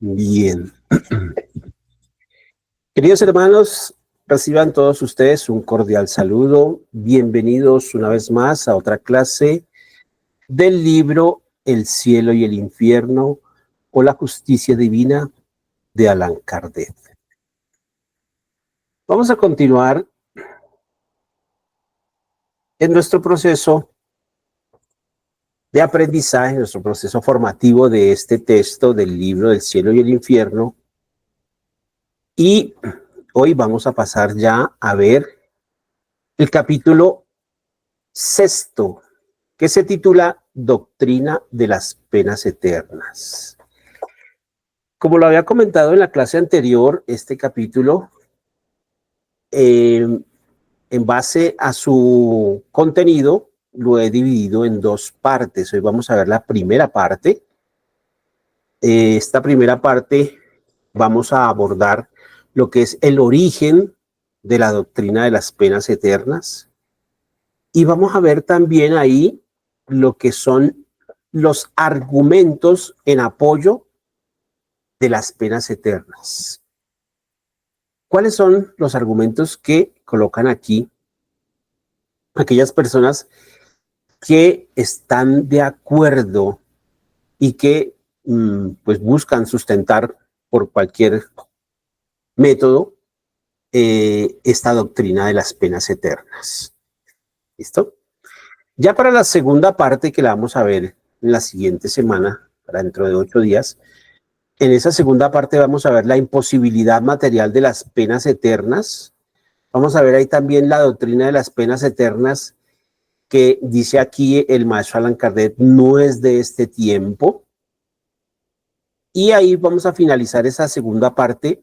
Bien. Queridos hermanos, reciban todos ustedes un cordial saludo. Bienvenidos una vez más a otra clase del libro El cielo y el infierno o la justicia divina de Allan Kardec. Vamos a continuar en nuestro proceso de aprendizaje, nuestro proceso formativo de este texto del libro del cielo y el infierno. Y hoy vamos a pasar ya a ver el capítulo sexto, que se titula Doctrina de las Penas Eternas. Como lo había comentado en la clase anterior, este capítulo, en base a su contenido, lo he dividido en dos partes. Hoy vamos a ver la primera parte. Esta primera parte vamos a abordar lo que es el origen de la doctrina de las penas eternas. Y vamos a ver también ahí lo que son los argumentos en apoyo de las penas eternas. ¿Cuáles son los argumentos que colocan aquí aquellas personas que están de acuerdo y que pues buscan sustentar por cualquier método esta doctrina de las penas eternas? ¿Listo? Ya para la segunda parte, que la vamos a ver en la siguiente semana, para dentro de 8 días, en esa segunda parte vamos a ver la imposibilidad material de las penas eternas. Vamos a ver ahí también la doctrina de las penas eternas, que dice aquí el maestro Allan Kardec, no es de este tiempo. Y ahí vamos a finalizar esa segunda parte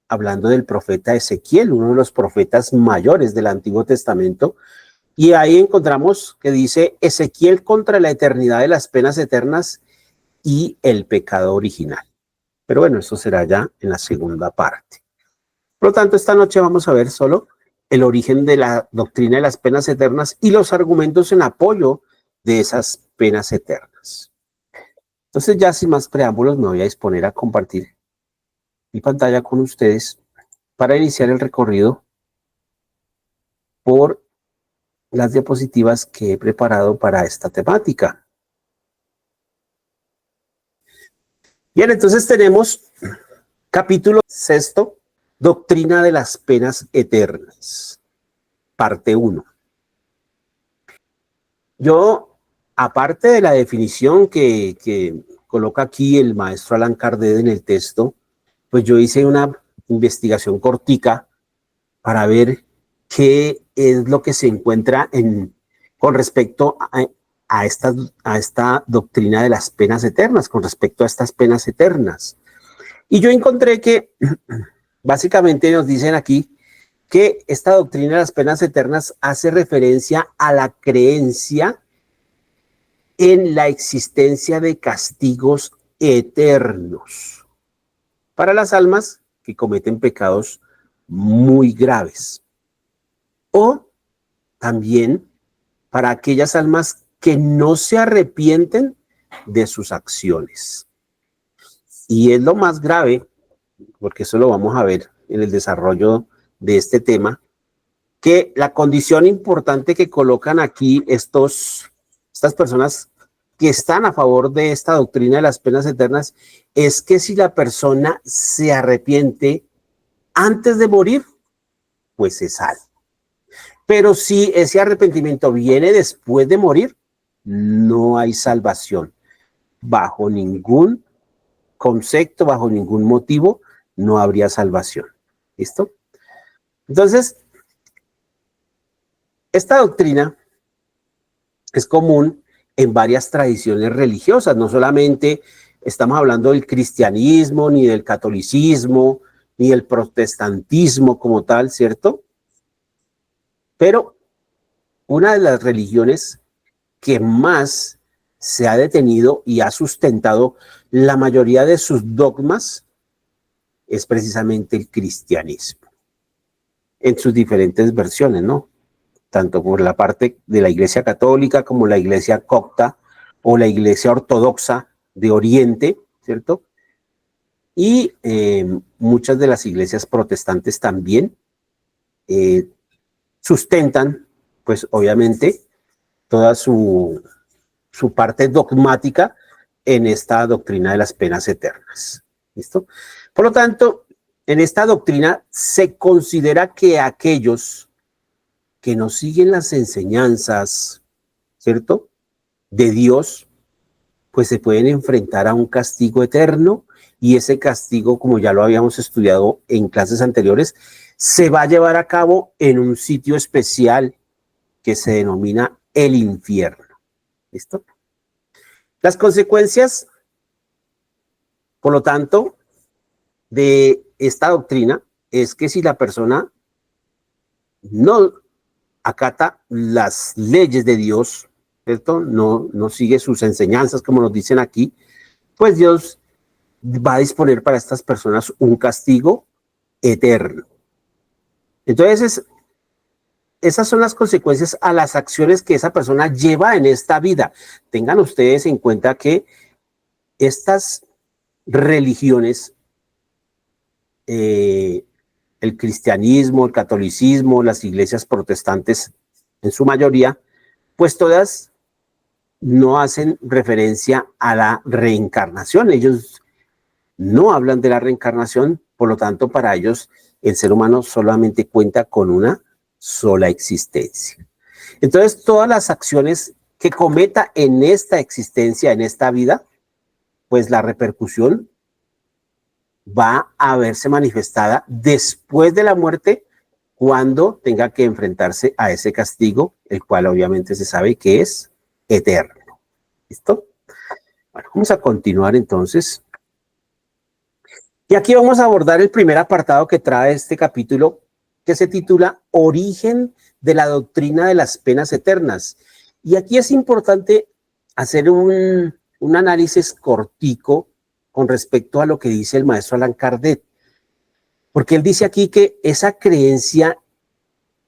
hablando del profeta Ezequiel, uno de los profetas mayores del Antiguo Testamento. Y ahí encontramos que dice Ezequiel contra la eternidad de las penas eternas y el pecado original. Pero bueno, eso será ya en la segunda parte. Por lo tanto, esta noche vamos a ver solo el origen de la doctrina de las penas eternas y los argumentos en apoyo de esas penas eternas. Entonces, ya sin más preámbulos, me voy a disponer a compartir mi pantalla con ustedes para iniciar el recorrido por las diapositivas que he preparado para esta temática. Bien, entonces tenemos capítulo sexto, Doctrina de las Penas Eternas, parte 1. Yo, aparte de la definición que coloca aquí el maestro Allan Kardec en el texto, pues yo hice una investigación cortica para ver qué es lo que se encuentra con respecto a esta doctrina de las penas eternas, con respecto a estas penas eternas. Y yo encontré que básicamente nos dicen aquí que esta doctrina de las penas eternas hace referencia a la creencia en la existencia de castigos eternos para las almas que cometen pecados muy graves, o también para aquellas almas que no se arrepienten de sus acciones. Y es lo más grave, porque eso lo vamos a ver en el desarrollo de este tema, que la condición importante que colocan aquí estas personas que están a favor de esta doctrina de las penas eternas es que si la persona se arrepiente antes de morir, pues se salva. Pero si ese arrepentimiento viene después de morir, no hay salvación. Bajo ningún concepto, bajo ningún motivo, no habría salvación. ¿Listo? Entonces, esta doctrina es común en varias tradiciones religiosas. No solamente estamos hablando del cristianismo, ni del catolicismo, ni del protestantismo como tal, ¿cierto? Pero una de las religiones que más se ha detenido y ha sustentado la mayoría de sus dogmas es precisamente el cristianismo, en sus diferentes versiones, ¿no? Tanto por la parte de la Iglesia Católica como la Iglesia Copta o la Iglesia Ortodoxa de Oriente, ¿cierto? Y muchas de las iglesias protestantes también sustentan, pues obviamente, toda su parte dogmática en esta doctrina de las penas eternas. ¿Listo? Por lo tanto, en esta doctrina se considera que aquellos que no siguen las enseñanzas, ¿cierto?, de Dios, pues se pueden enfrentar a un castigo eterno, y ese castigo, como ya lo habíamos estudiado en clases anteriores, se va a llevar a cabo en un sitio especial que se denomina el infierno. ¿Listo? Las consecuencias, por lo tanto, de esta doctrina es que si la persona no acata las leyes de Dios, ¿cierto?, no sigue sus enseñanzas, como nos dicen aquí, pues Dios va a disponer para estas personas un castigo eterno. Entonces, esas son las consecuencias a las acciones que esa persona lleva en esta vida. Tengan ustedes en cuenta que estas religiones, el cristianismo, el catolicismo, las iglesias protestantes en su mayoría, pues todas no hacen referencia a la reencarnación. Ellos no hablan de la reencarnación, por lo tanto, para ellos el ser humano solamente cuenta con una sola existencia. Entonces, todas las acciones que cometa en esta existencia, en esta vida, pues la repercusión va a verse manifestada después de la muerte, cuando tenga que enfrentarse a ese castigo, el cual obviamente se sabe que es eterno. ¿Listo? Bueno, vamos a continuar entonces. Y aquí vamos a abordar el primer apartado que trae este capítulo, que se titula Origen de la doctrina de las penas eternas. Y aquí es importante hacer un análisis cortico con respecto a lo que dice el maestro Allan Kardec, porque él dice aquí que esa creencia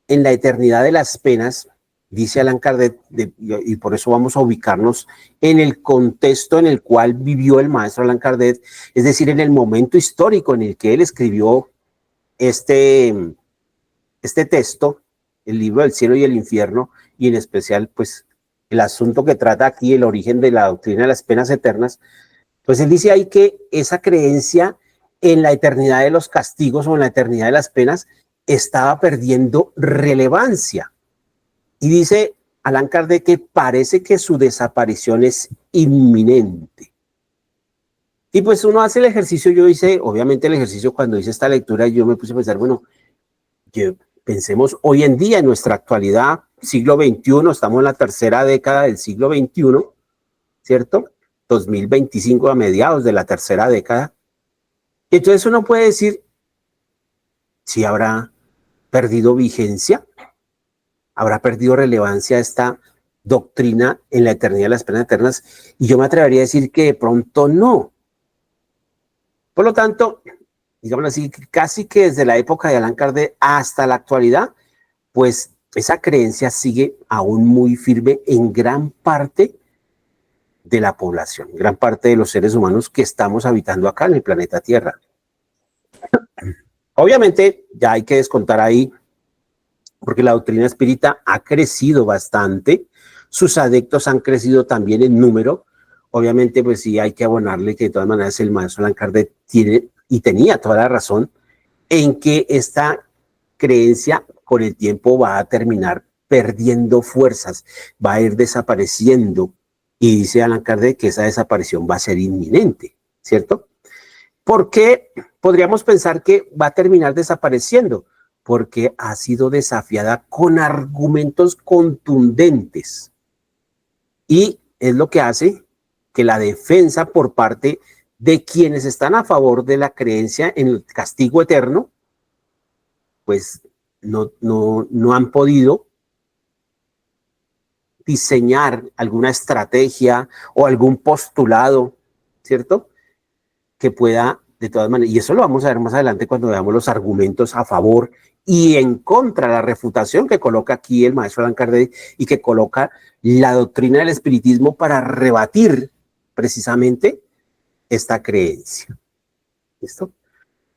en la eternidad de las penas, dice Allan Kardec, y por eso vamos a ubicarnos en el contexto en el cual vivió el maestro Allan Kardec, es decir, en el momento histórico en el que él escribió este texto, el libro del cielo y el infierno, y en especial, pues, el asunto que trata aquí, el origen de la doctrina de las penas eternas. Pues él dice ahí que esa creencia en la eternidad de los castigos o en la eternidad de las penas estaba perdiendo relevancia. Y dice Allan Kardec que parece que su desaparición es inminente. Y pues uno hace el ejercicio, yo hice, obviamente el ejercicio cuando hice esta lectura, yo me puse a pensar, bueno, pensemos hoy en día, en nuestra actualidad, siglo XXI, estamos en la tercera década del siglo XXI, ¿cierto? 2025, a mediados de la tercera década. Entonces uno puede decir si habrá perdido vigencia, habrá perdido relevancia esta doctrina en la eternidad de las penas eternas, y yo me atrevería a decir que de pronto no. Por lo tanto, digamos así, casi que desde la época de Allan Kardec hasta la actualidad, pues esa creencia sigue aún muy firme en gran parte de la población, gran parte de los seres humanos que estamos habitando acá en el planeta Tierra. Obviamente, ya hay que descontar ahí, porque la doctrina espírita ha crecido bastante, sus adeptos han crecido también en número. Obviamente, pues sí hay que abonarle que de todas maneras el maestro Allan Kardec tiene y tenía toda la razón en que esta creencia con el tiempo va a terminar perdiendo fuerzas, va a ir desapareciendo, y dice Allan Kardec que esa desaparición va a ser inminente, ¿cierto? ¿Por qué podríamos pensar que va a terminar desapareciendo? Porque ha sido desafiada con argumentos contundentes, y es lo que hace que la defensa por parte de quienes están a favor de la creencia en el castigo eterno, pues no han podido diseñar alguna estrategia o algún postulado, ¿cierto?, que pueda, de todas maneras, y eso lo vamos a ver más adelante cuando veamos los argumentos a favor y en contra, la refutación que coloca aquí el maestro Allan Kardec y que coloca la doctrina del espiritismo para rebatir precisamente esta creencia. ¿Listo?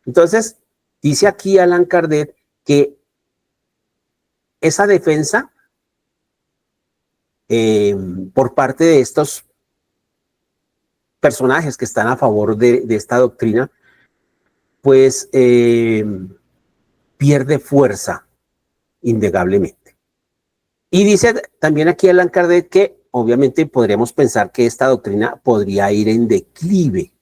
Entonces, dice aquí Allan Kardec que esa defensa por parte de estos personajes que están a favor de esta doctrina, pues pierde fuerza innegablemente. Y dice también aquí Allan Kardec que obviamente podríamos pensar que esta doctrina podría ir en declive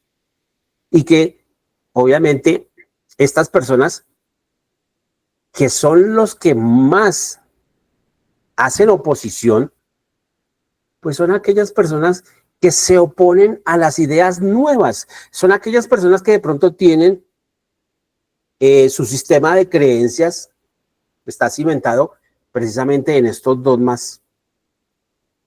y que obviamente estas personas que son los que más hacen oposición, pues son aquellas personas que se oponen a las ideas nuevas, son aquellas personas que de pronto tienen su sistema de creencias, está cimentado precisamente en estos dogmas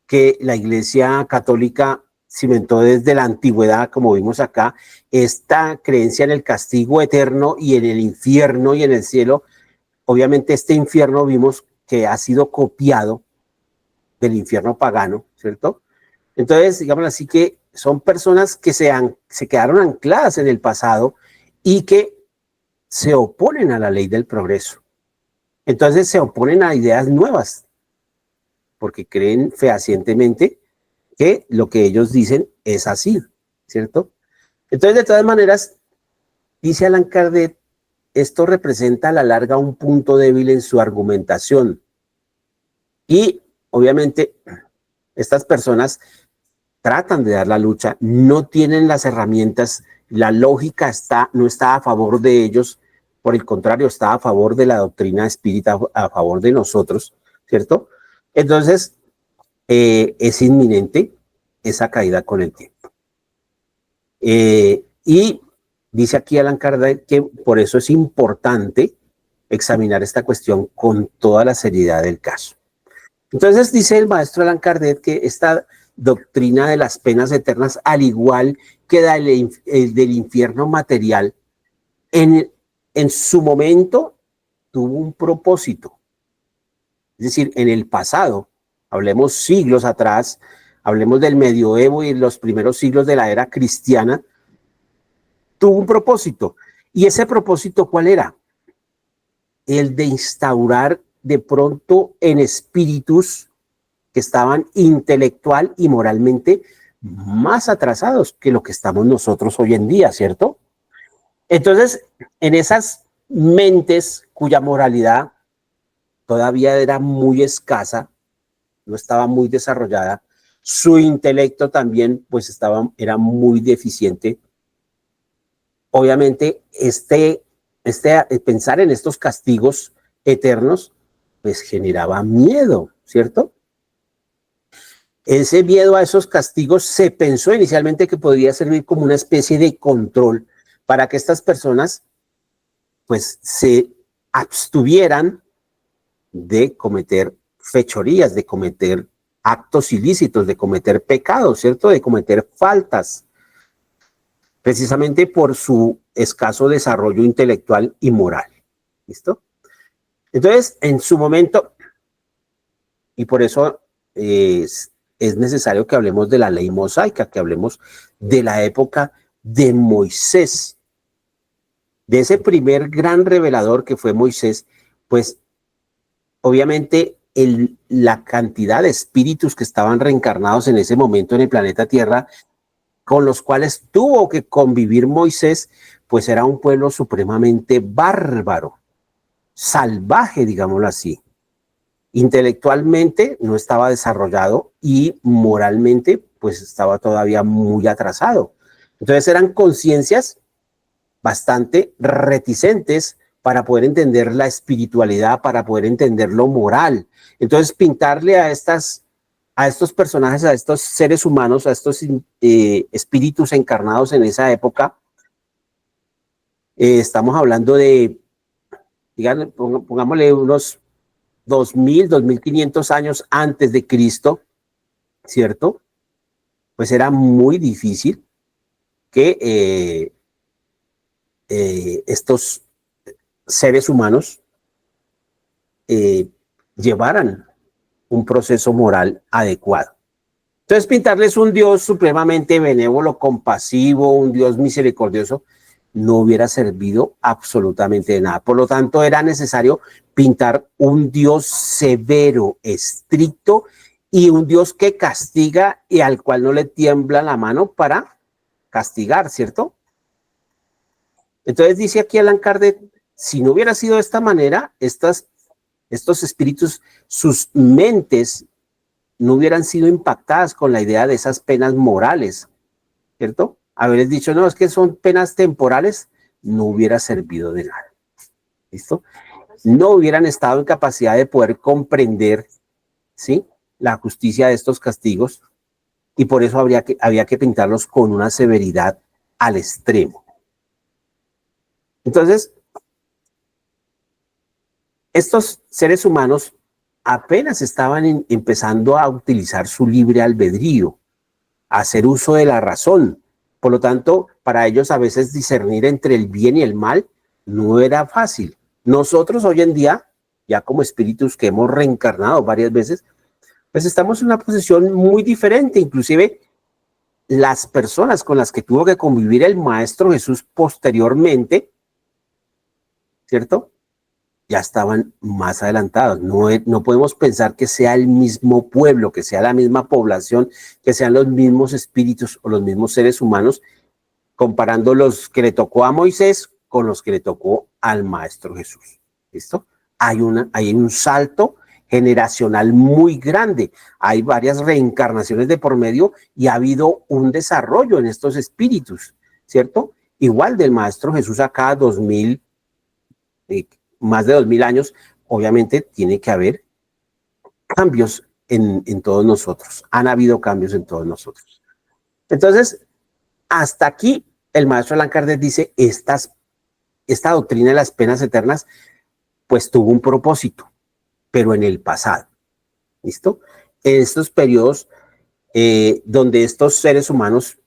que la Iglesia Católica cimentó desde la antigüedad, como vimos acá, esta creencia en el castigo eterno y en el infierno y en el cielo. Obviamente este infierno vimos que ha sido copiado del infierno pagano, ¿cierto? Entonces, digamos así que son personas que se quedaron ancladas en el pasado y que se oponen a la ley del progreso. Entonces se oponen a ideas nuevas, porque creen fehacientemente que lo que ellos dicen es así, ¿cierto? Entonces, de todas maneras, dice Allan Kardec, esto representa a la larga un punto débil en su argumentación. Y, obviamente, estas personas tratan de dar la lucha, no tienen las herramientas, la lógica no está a favor de ellos, por el contrario, está a favor de la doctrina espírita, a favor de nosotros, ¿cierto? Entonces, es inminente esa caída con el tiempo. Y dice aquí Allan Kardec que por eso es importante examinar esta cuestión con toda la seriedad del caso. Entonces dice el maestro Allan Kardec que esta doctrina de las penas eternas, al igual que del infierno material, en su momento tuvo un propósito. Es decir, en el pasado, hablemos siglos atrás, hablemos del medioevo y los primeros siglos de la era cristiana, tuvo un propósito. ¿Y ese propósito cuál era? El de instaurar de pronto en espíritus que estaban intelectual y moralmente más atrasados que lo que estamos nosotros hoy en día, ¿cierto? Entonces, en esas mentes cuya moralidad todavía era muy escasa, no estaba muy desarrollada, su intelecto también pues era muy deficiente. Obviamente, pensar en estos castigos eternos pues generaba miedo, ¿cierto? Ese miedo a esos castigos se pensó inicialmente que podría servir como una especie de control para que estas personas pues se abstuvieran de cometer fechorías, de cometer actos ilícitos, de cometer pecados, ¿cierto? De cometer faltas, precisamente por su escaso desarrollo intelectual y moral. ¿Listo? Entonces, en su momento, y por eso es necesario que hablemos de la ley mosaica, que hablemos de la época de Moisés, de ese primer gran revelador que fue Moisés, pues obviamente la cantidad de espíritus que estaban reencarnados en ese momento en el planeta Tierra, con los cuales tuvo que convivir Moisés, pues era un pueblo supremamente bárbaro, salvaje, digámoslo así. Intelectualmente no estaba desarrollado y moralmente pues estaba todavía muy atrasado. Entonces eran conciencias bastante reticentes para poder entender la espiritualidad, para poder entender lo moral. Entonces pintarle a estos personajes, a estos seres humanos, a estos espíritus encarnados en esa época, estamos hablando de, digamos, pongámosle unos 2000, 2500 años antes de Cristo, ¿cierto? Pues era muy difícil que estos seres humanos llevaran un proceso moral adecuado. Entonces, pintarles un Dios supremamente benévolo, compasivo, un Dios misericordioso, no hubiera servido absolutamente de nada. Por lo tanto, era necesario pintar un Dios severo, estricto, y un Dios que castiga y al cual no le tiembla la mano para castigar, ¿cierto? Entonces dice aquí Allan Kardec, si no hubiera sido de esta manera, estos espíritus, sus mentes no hubieran sido impactadas con la idea de esas penas morales, ¿cierto? Haberles dicho, no, es que son penas temporales, no hubiera servido de nada. ¿Listo? No hubieran estado en capacidad de poder comprender, ¿sí?, la justicia de estos castigos, y por eso había que pintarlos con una severidad al extremo. Entonces, estos seres humanos apenas estaban empezando a utilizar su libre albedrío, a hacer uso de la razón. Por lo tanto, para ellos a veces discernir entre el bien y el mal no era fácil. Nosotros hoy en día, ya como espíritus que hemos reencarnado varias veces, pues estamos en una posición muy diferente. Inclusive las personas con las que tuvo que convivir el Maestro Jesús posteriormente, ¿cierto?, ya estaban más adelantados. No podemos pensar que sea el mismo pueblo, que sea la misma población, que sean los mismos espíritus o los mismos seres humanos, comparando los que le tocó a Moisés con los que le tocó al Maestro Jesús. ¿Listo? Hay un salto generacional muy grande. Hay varias reencarnaciones de por medio y ha habido un desarrollo en estos espíritus, ¿cierto? Igual del Maestro Jesús acá 2000, más de 2000 años, obviamente tiene que haber cambios en todos nosotros. Han habido cambios en todos nosotros. Entonces, hasta aquí el maestro Allan Kardec dice, esta doctrina de las penas eternas, pues tuvo un propósito, pero en el pasado. ¿Listo? En estos periodos donde estos seres humanos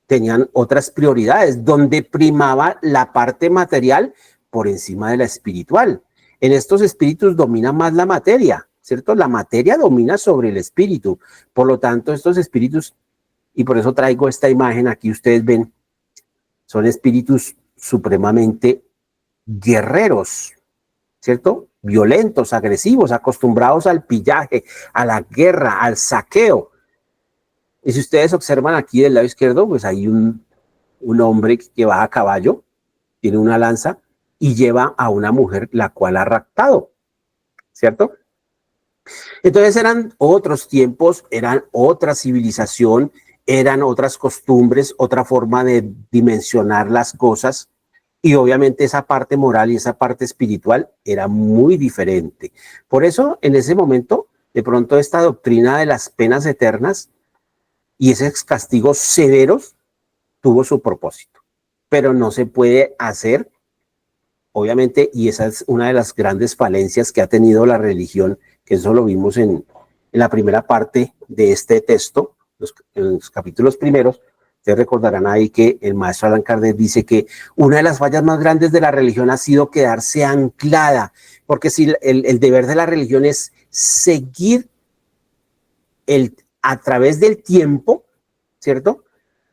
tenían otras prioridades, donde primaba la parte material por encima de la espiritual. En estos espíritus domina más la materia, ¿cierto? La materia domina sobre el espíritu. Por lo tanto, estos espíritus, y por eso traigo esta imagen aquí, ustedes ven, son espíritus supremamente guerreros, ¿cierto? Violentos, agresivos, acostumbrados al pillaje, a la guerra, al saqueo. Y si ustedes observan aquí del lado izquierdo, pues hay un hombre que va a caballo, tiene una lanza y lleva a una mujer la cual ha raptado, ¿cierto? Entonces eran otros tiempos, eran otra civilización, eran otras costumbres, otra forma de dimensionar las cosas, y obviamente esa parte moral y esa parte espiritual era muy diferente. Por eso en ese momento, de pronto esta doctrina de las penas eternas y esos castigos severos tuvo su propósito, pero no se puede hacer, obviamente, y esa es una de las grandes falencias que ha tenido la religión, que eso lo vimos en la primera parte de este texto, en los capítulos primeros. Ustedes recordarán ahí que el maestro Allan Kardec dice que una de las fallas más grandes de la religión ha sido quedarse anclada, porque si el deber de la religión es seguir a través del tiempo, ¿cierto?,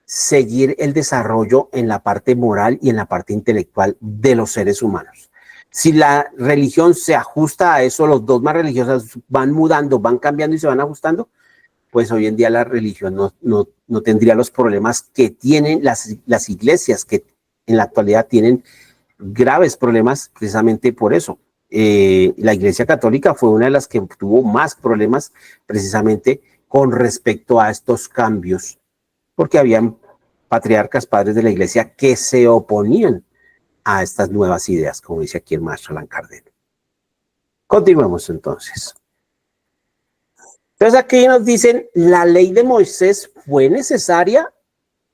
seguir el desarrollo en la parte moral y en la parte intelectual de los seres humanos. Si la religión se ajusta a eso, los dogmas religiosos van mudando, van cambiando y se van ajustando, pues hoy en día la religión no tendría los problemas que tienen las iglesias, que en la actualidad tienen graves problemas precisamente por eso. La Iglesia Católica fue una de las que tuvo más problemas precisamente con respecto a estos cambios, porque habían patriarcas, padres de la Iglesia, que se oponían a estas nuevas ideas, como dice aquí el maestro Allan Kardec. Continuemos entonces. Entonces aquí nos dicen, la ley de Moisés fue necesaria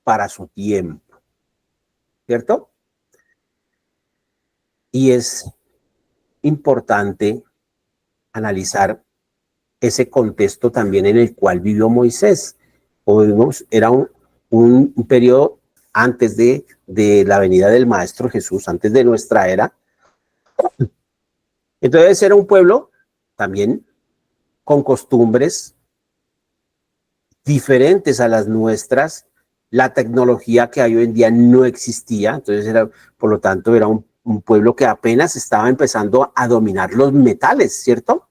para su tiempo, ¿cierto? Y es importante analizar ese contexto también en el cual vivió Moisés. Como vimos, era un periodo antes de la venida del Maestro Jesús, antes de nuestra era. Entonces era un pueblo también con costumbres diferentes a las nuestras, la tecnología que hay hoy en día no existía, entonces por lo tanto era un pueblo que apenas estaba empezando a dominar los metales, ¿cierto?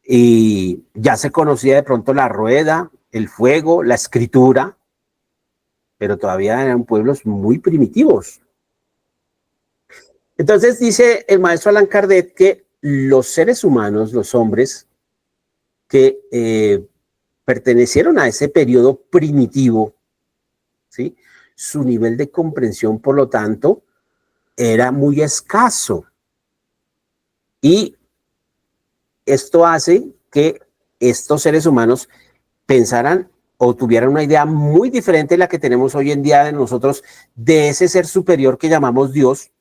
Y ya se conocía de pronto la rueda, el fuego, la escritura, pero todavía eran pueblos muy primitivos. Entonces dice el maestro Allan Kardec que los seres humanos, los hombres que pertenecieron a ese periodo primitivo, ¿sí? Su nivel de comprensión, por lo tanto, era muy escaso. Y esto hace que estos seres humanos pensaran o tuvieran una idea muy diferente de la que tenemos hoy en día de nosotros, de ese ser superior que llamamos Dios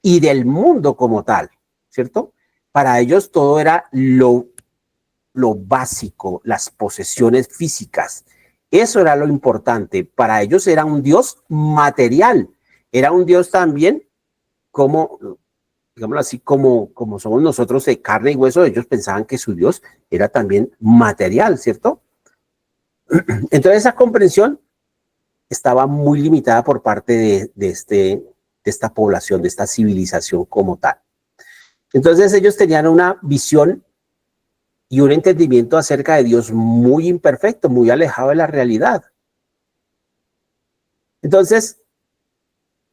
y del mundo como tal, ¿cierto? Para ellos todo era lo básico, las posesiones físicas. Eso era lo importante. Para ellos era un Dios material. Era un Dios también como, digámoslo así, como somos nosotros de carne y hueso. Ellos pensaban que su Dios era también material, ¿cierto? Entonces esa comprensión estaba muy limitada por parte de esta población, de esta civilización como tal. Entonces ellos tenían una visión y un entendimiento acerca de Dios muy imperfecto, muy alejado de la realidad. Entonces,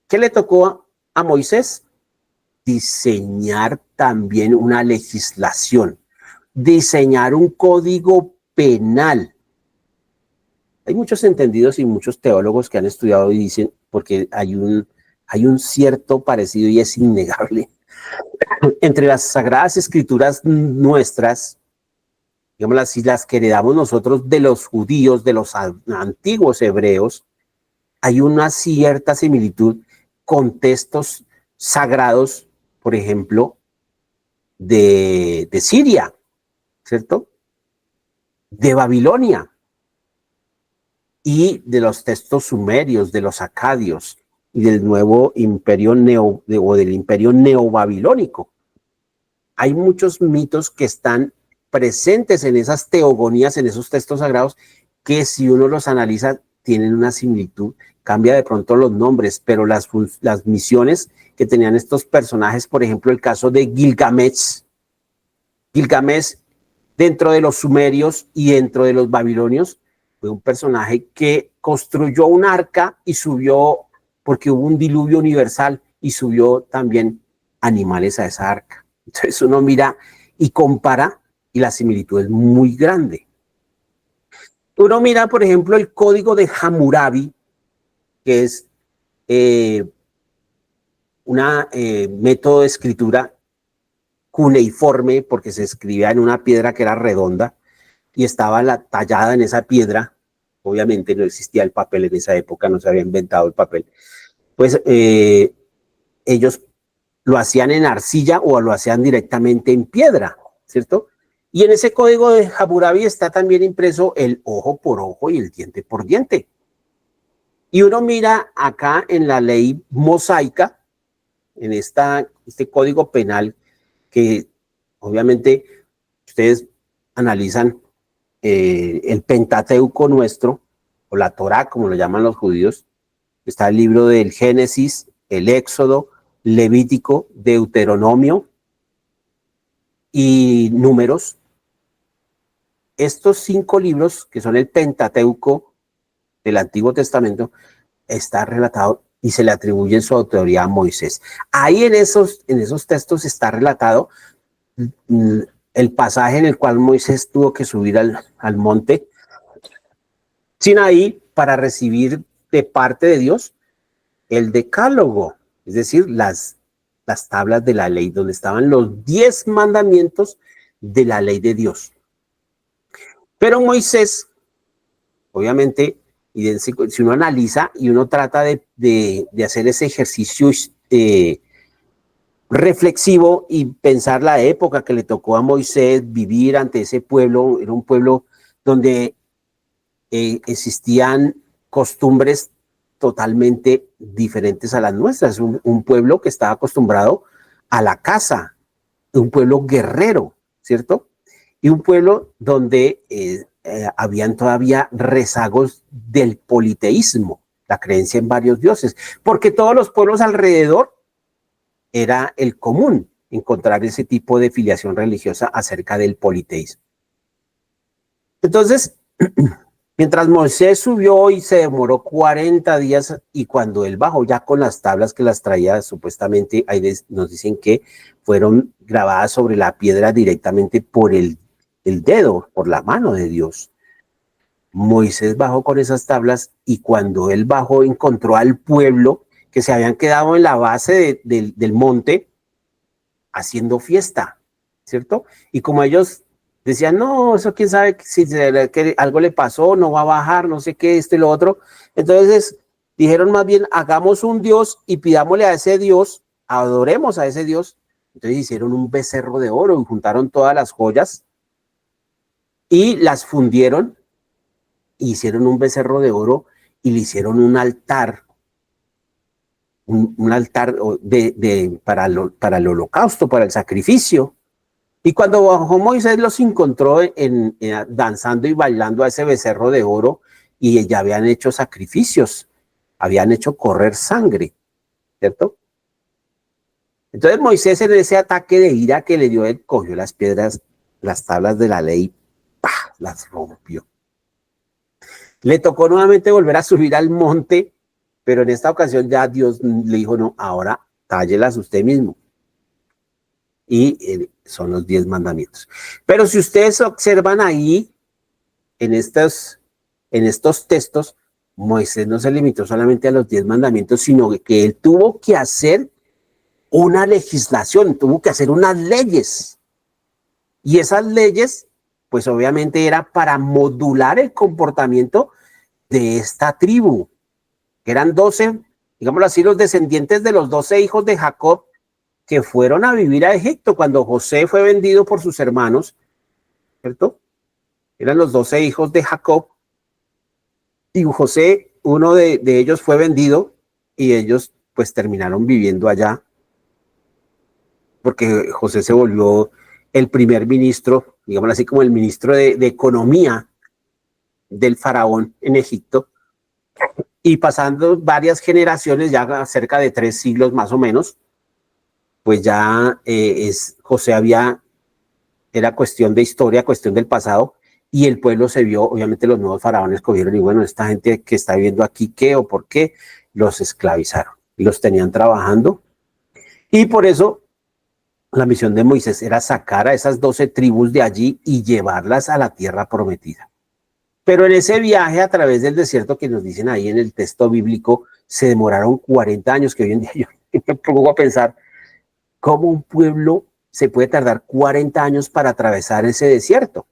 ¿qué le tocó a Moisés? Diseñar también una legislación, diseñar un código penal. Hay muchos entendidos y muchos teólogos que han estudiado y dicen, porque hay un cierto parecido y es innegable entre las sagradas escrituras nuestras, digamos así, las que heredamos nosotros de los judíos, de los antiguos hebreos, hay una cierta similitud con textos sagrados, por ejemplo, de Siria, ¿cierto? De Babilonia y de los textos sumerios, de los acadios y del nuevo imperio o del imperio neobabilónico. Hay muchos mitos que están presentes en esas teogonías, en esos textos sagrados, que si uno los analiza tienen una similitud, cambia de pronto los nombres, pero las misiones que tenían estos personajes, por ejemplo, el caso de Gilgamesh, dentro de los sumerios y dentro de los babilonios, fue un personaje que construyó un arca y subió, porque hubo un diluvio universal, y subió también animales a esa arca. Entonces uno mira y compara y la similitud es muy grande. Uno mira, por ejemplo, el código de Hammurabi, que es un método de escritura cuneiforme, porque se escribía en una piedra que era redonda y estaba tallada en esa piedra. Obviamente no existía el papel en esa época, no se había inventado el papel. Pues ellos lo hacían en arcilla o lo hacían directamente en piedra, ¿cierto? Y en ese código de Hammurabi está también impreso el ojo por ojo y el diente por diente. Y uno mira acá en la ley mosaica, en este código penal, que obviamente ustedes analizan el Pentateuco nuestro, o la Torá, como lo llaman los judíos. Está el libro del Génesis, el Éxodo, Levítico, Deuteronomio y Números. Estos 5 libros, que son el Pentateuco del Antiguo Testamento, está relatado y se le atribuye su autoría a Moisés. Ahí en esos textos está relatado el pasaje en el cual Moisés tuvo que subir al monte Sinaí para recibir de parte de Dios el decálogo, es decir, las tablas de la ley, donde estaban los 10 mandamientos de la ley de Dios. Pero Moisés, obviamente, si uno analiza y uno trata de hacer ese ejercicio reflexivo y pensar la época que le tocó a Moisés vivir ante ese pueblo, era un pueblo donde existían costumbres totalmente diferentes a las nuestras, un pueblo que estaba acostumbrado a la caza, un pueblo guerrero, ¿cierto? Y un pueblo donde habían todavía rezagos del politeísmo, la creencia en varios dioses, porque todos los pueblos alrededor era el común encontrar ese tipo de filiación religiosa acerca del politeísmo. Entonces, mientras Moisés subió y se demoró 40 días, y cuando él bajó ya con las tablas que las traía, supuestamente ahí nos dicen que fueron grabadas sobre la piedra directamente por el dedo, por la mano de Dios. Moisés bajó con esas tablas, y cuando él bajó encontró al pueblo que se habían quedado en la base del monte haciendo fiesta, ¿cierto? Y como ellos decían, no, eso quién sabe si que algo le pasó, no va a bajar, no sé qué, esto y lo otro. Entonces dijeron más bien, hagamos un Dios y pidámosle a ese Dios, adoremos a ese Dios. Entonces hicieron un becerro de oro y juntaron todas las joyas y las fundieron, hicieron un becerro de oro y le hicieron un altar, un altar para el holocausto, para el sacrificio. Y cuando bajó Moisés los encontró danzando y bailando a ese becerro de oro, y ya habían hecho sacrificios, habían hecho correr sangre, ¿cierto? Entonces Moisés, en ese ataque de ira que le dio, él cogió las piedras, las tablas de la ley, ¡pah!, las rompió. Le tocó nuevamente volver a subir al monte, pero en esta ocasión ya Dios le dijo, no, ahora tállelas usted mismo. Y son los 10 mandamientos. Pero si ustedes observan ahí, en estos textos, Moisés no se limitó solamente a los 10 mandamientos, sino que él tuvo que hacer una legislación, tuvo que hacer unas leyes. Y esas leyes, pues obviamente era para modular el comportamiento de esta tribu, que eran 12, digámoslo así, los descendientes de los 12 hijos de Jacob, que fueron a vivir a Egipto cuando José fue vendido por sus hermanos, ¿cierto? Eran los 12 hijos de Jacob, y José, uno de ellos fue vendido, y ellos pues terminaron viviendo allá, porque José se volvió el primer ministro, digámoslo así, como el ministro de economía del faraón en Egipto, y pasando varias generaciones, ya cerca de 3 siglos más o menos, pues ya José era cuestión de historia, cuestión del pasado, y el pueblo se vio, obviamente los nuevos faraones cogieron y bueno, esta gente que está viviendo aquí, ¿qué o por qué? Los esclavizaron y los tenían trabajando. Y por eso la misión de Moisés era sacar a esas 12 tribus de allí y llevarlas a la tierra prometida. Pero en ese viaje a través del desierto que nos dicen ahí en el texto bíblico, se demoraron 40 años, que hoy en día yo me pongo a pensar, ¿cómo un pueblo se puede tardar 40 años para atravesar ese desierto?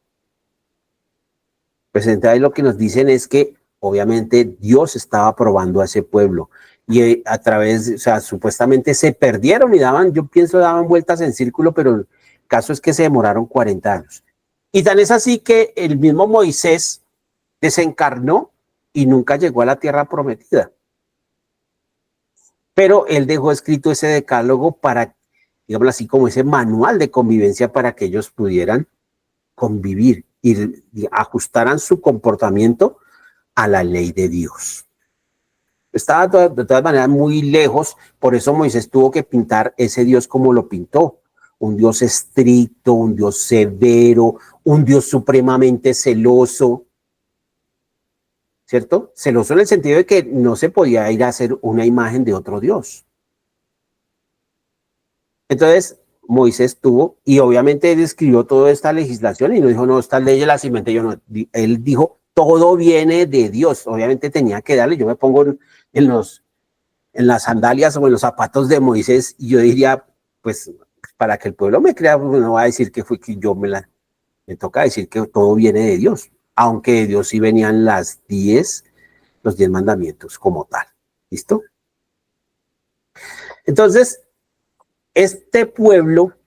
Pues entonces lo que nos dicen es que obviamente Dios estaba probando a ese pueblo, y a través, o sea, supuestamente se perdieron y yo pienso daban vueltas en círculo, pero el caso es que se demoraron 40 años. Y tan es así que el mismo Moisés desencarnó y nunca llegó a la tierra prometida. Pero él dejó escrito ese decálogo para, digamos así, como ese manual de convivencia para que ellos pudieran convivir y ajustaran su comportamiento a la ley de Dios. Estaba de todas maneras muy lejos, por eso Moisés tuvo que pintar ese Dios como lo pintó, un Dios estricto, un Dios severo, un Dios supremamente celoso, ¿cierto? Celoso en el sentido de que no se podía ir a hacer una imagen de otro Dios. Entonces, Moisés tuvo, y obviamente él escribió toda esta legislación y no dijo, no, esta ley las inventé yo, no. Él dijo, todo viene de Dios. Obviamente tenía que darle, yo me pongo en las sandalias o en los zapatos de Moisés, y yo diría, pues, para que el pueblo me crea, pues, no va a decir que fue que me toca decir que todo viene de Dios, aunque de Dios sí venían los 10 mandamientos como tal. ¿Listo? Entonces, este pueblo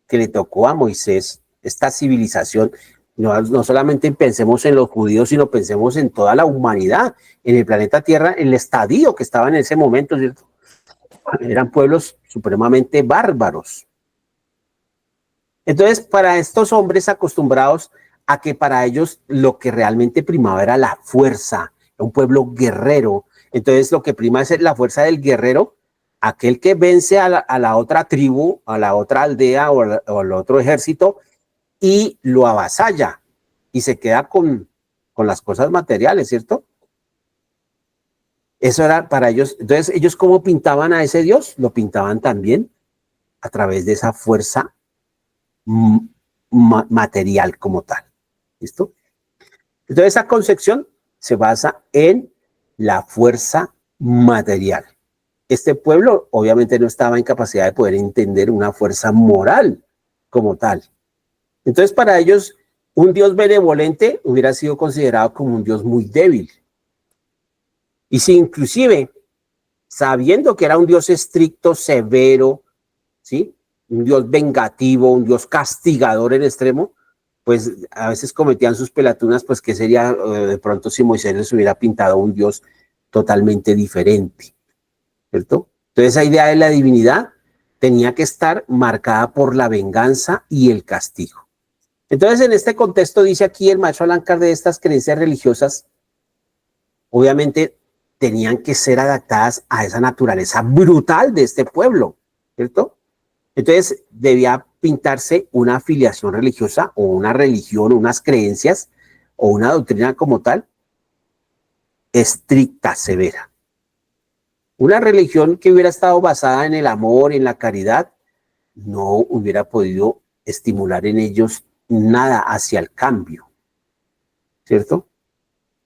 que le tocó a Moisés, esta civilización, no solamente pensemos en los judíos, sino pensemos en toda la humanidad, en el planeta Tierra, en el estadio que estaba en ese momento, ¿cierto? Eran pueblos supremamente bárbaros. Entonces, para estos hombres acostumbrados a que para ellos lo que realmente primaba era la fuerza, un pueblo guerrero. Entonces lo que prima es la fuerza del guerrero, aquel que vence a la otra tribu, a la otra aldea o al otro ejército y lo avasalla y se queda con las cosas materiales, ¿cierto? Eso era para ellos. Entonces, ellos cómo pintaban a ese Dios, lo pintaban también a través de esa fuerza material como tal. ¿Listo? Entonces, esa concepción se basa en la fuerza material. Este pueblo obviamente no estaba en capacidad de poder entender una fuerza moral como tal. Entonces, para ellos, un Dios benevolente hubiera sido considerado como un Dios muy débil. Y si inclusive, sabiendo que era un Dios estricto, severo, ¿sí? Un Dios vengativo, un Dios castigador en extremo, pues a veces cometían sus pelatunas, pues que sería de pronto si Moisés les hubiera pintado un Dios totalmente diferente, ¿cierto? Entonces esa idea de la divinidad tenía que estar marcada por la venganza y el castigo. Entonces en este contexto dice aquí el maestro Allan Kardec de estas creencias religiosas, obviamente tenían que ser adaptadas a esa naturaleza brutal de este pueblo, ¿cierto? Entonces debía pintarse una afiliación religiosa o una religión, unas creencias o una doctrina como tal, estricta, severa. Una religión que hubiera estado basada en el amor, en la caridad, no hubiera podido estimular en ellos nada hacia el cambio, ¿cierto?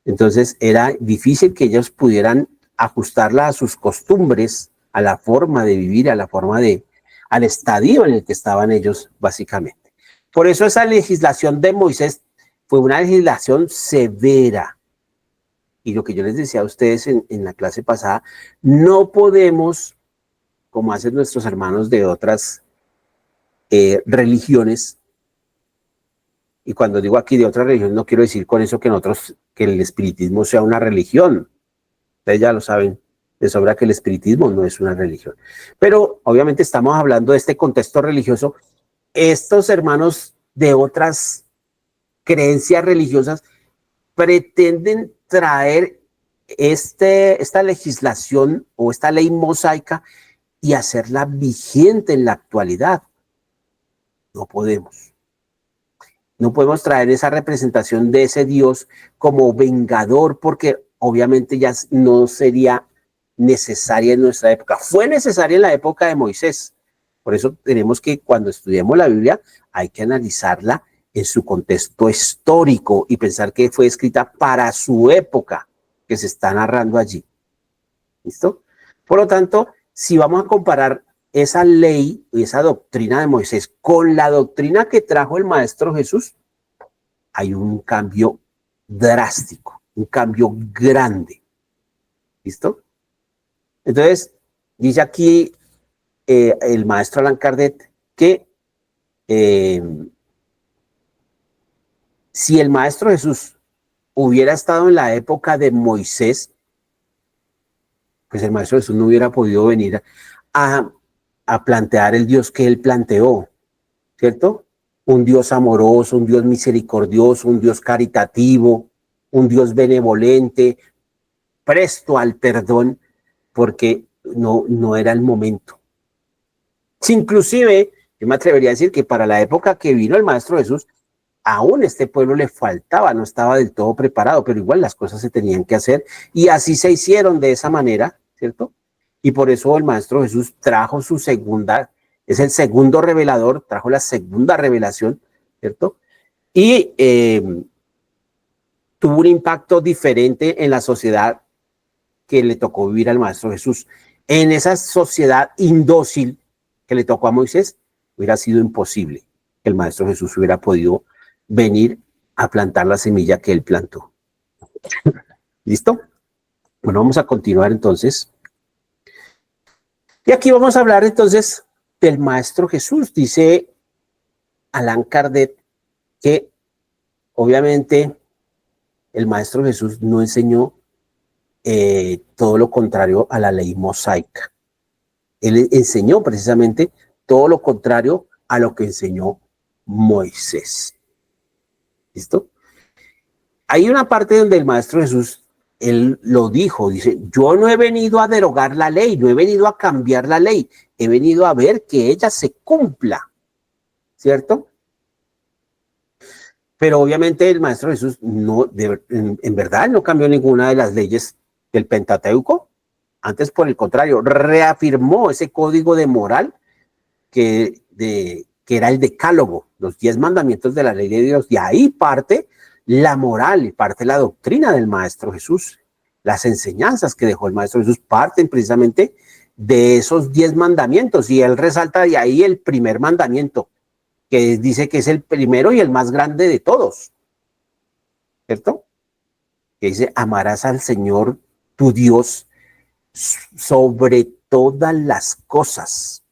Entonces era difícil que ellos pudieran ajustarla a sus costumbres, a la forma de vivir, al estadio en el que estaban ellos básicamente. Por eso esa legislación de Moisés fue una legislación severa. Y lo que yo les decía a ustedes en la clase pasada, no podemos, como hacen nuestros hermanos de otras religiones, y cuando digo aquí de otras religiones, no quiero decir con eso que que el espiritismo sea una religión. Ustedes ya lo saben de sobra que el espiritismo no es una religión. Pero obviamente estamos hablando de este contexto religioso. Estos hermanos de otras creencias religiosas pretenden traer esta legislación o esta ley mosaica y hacerla vigente en la actualidad. No podemos. No podemos traer esa representación de ese Dios como vengador porque obviamente ya no sería necesaria en nuestra época. Fue necesaria en la época de Moisés. Por eso tenemos que cuando estudiemos la Biblia hay que analizarla en su contexto histórico y pensar que fue escrita para su época que se está narrando allí. ¿Listo? Por lo tanto, si vamos a comparar esa ley y esa doctrina de Moisés con la doctrina que trajo el Maestro Jesús, hay un cambio drástico, un cambio grande. ¿Listo? Entonces, dice aquí el maestro Allan Kardec que si el Maestro Jesús hubiera estado en la época de Moisés, pues el Maestro Jesús no hubiera podido venir a plantear el Dios que él planteó, ¿cierto? Un Dios amoroso, un Dios misericordioso, un Dios caritativo, un Dios benevolente, presto al perdón, porque no era el momento. Si inclusive, yo me atrevería a decir que para la época que vino el Maestro Jesús, aún este pueblo le faltaba, no estaba del todo preparado, pero igual las cosas se tenían que hacer y así se hicieron de esa manera, ¿cierto? Y por eso el Maestro Jesús trajo su segunda, es el segundo revelador, trajo la segunda revelación, ¿cierto? Y tuvo un impacto diferente en la sociedad que le tocó vivir al Maestro Jesús. En esa sociedad indócil que le tocó a Moisés, hubiera sido imposible que el Maestro Jesús hubiera podido venir a plantar la semilla que él plantó. ¿Listo? Bueno, vamos a continuar entonces. Y aquí vamos a hablar entonces del Maestro Jesús. Dice Allan Kardec que obviamente el Maestro Jesús no enseñó todo lo contrario a la ley mosaica. Él enseñó precisamente todo lo contrario a lo que enseñó Moisés. ¿Listo? Hay una parte donde el Maestro Jesús, él lo dijo, dice, yo no he venido a derogar la ley, no he venido a cambiar la ley, he venido a ver que ella se cumpla, ¿cierto? Pero obviamente el Maestro Jesús no, en verdad no cambió ninguna de las leyes del Pentateuco. Antes, por el contrario, reafirmó ese código de moral que era el decálogo, los 10 mandamientos de la ley de Dios. Y ahí parte la moral y parte la doctrina del Maestro Jesús. Las enseñanzas que dejó el Maestro Jesús parten precisamente de esos 10 mandamientos. Y él resalta de ahí el primer mandamiento, que dice que es el primero y el más grande de todos, ¿cierto? Que dice, amarás al Señor tu Dios sobre todas las cosas.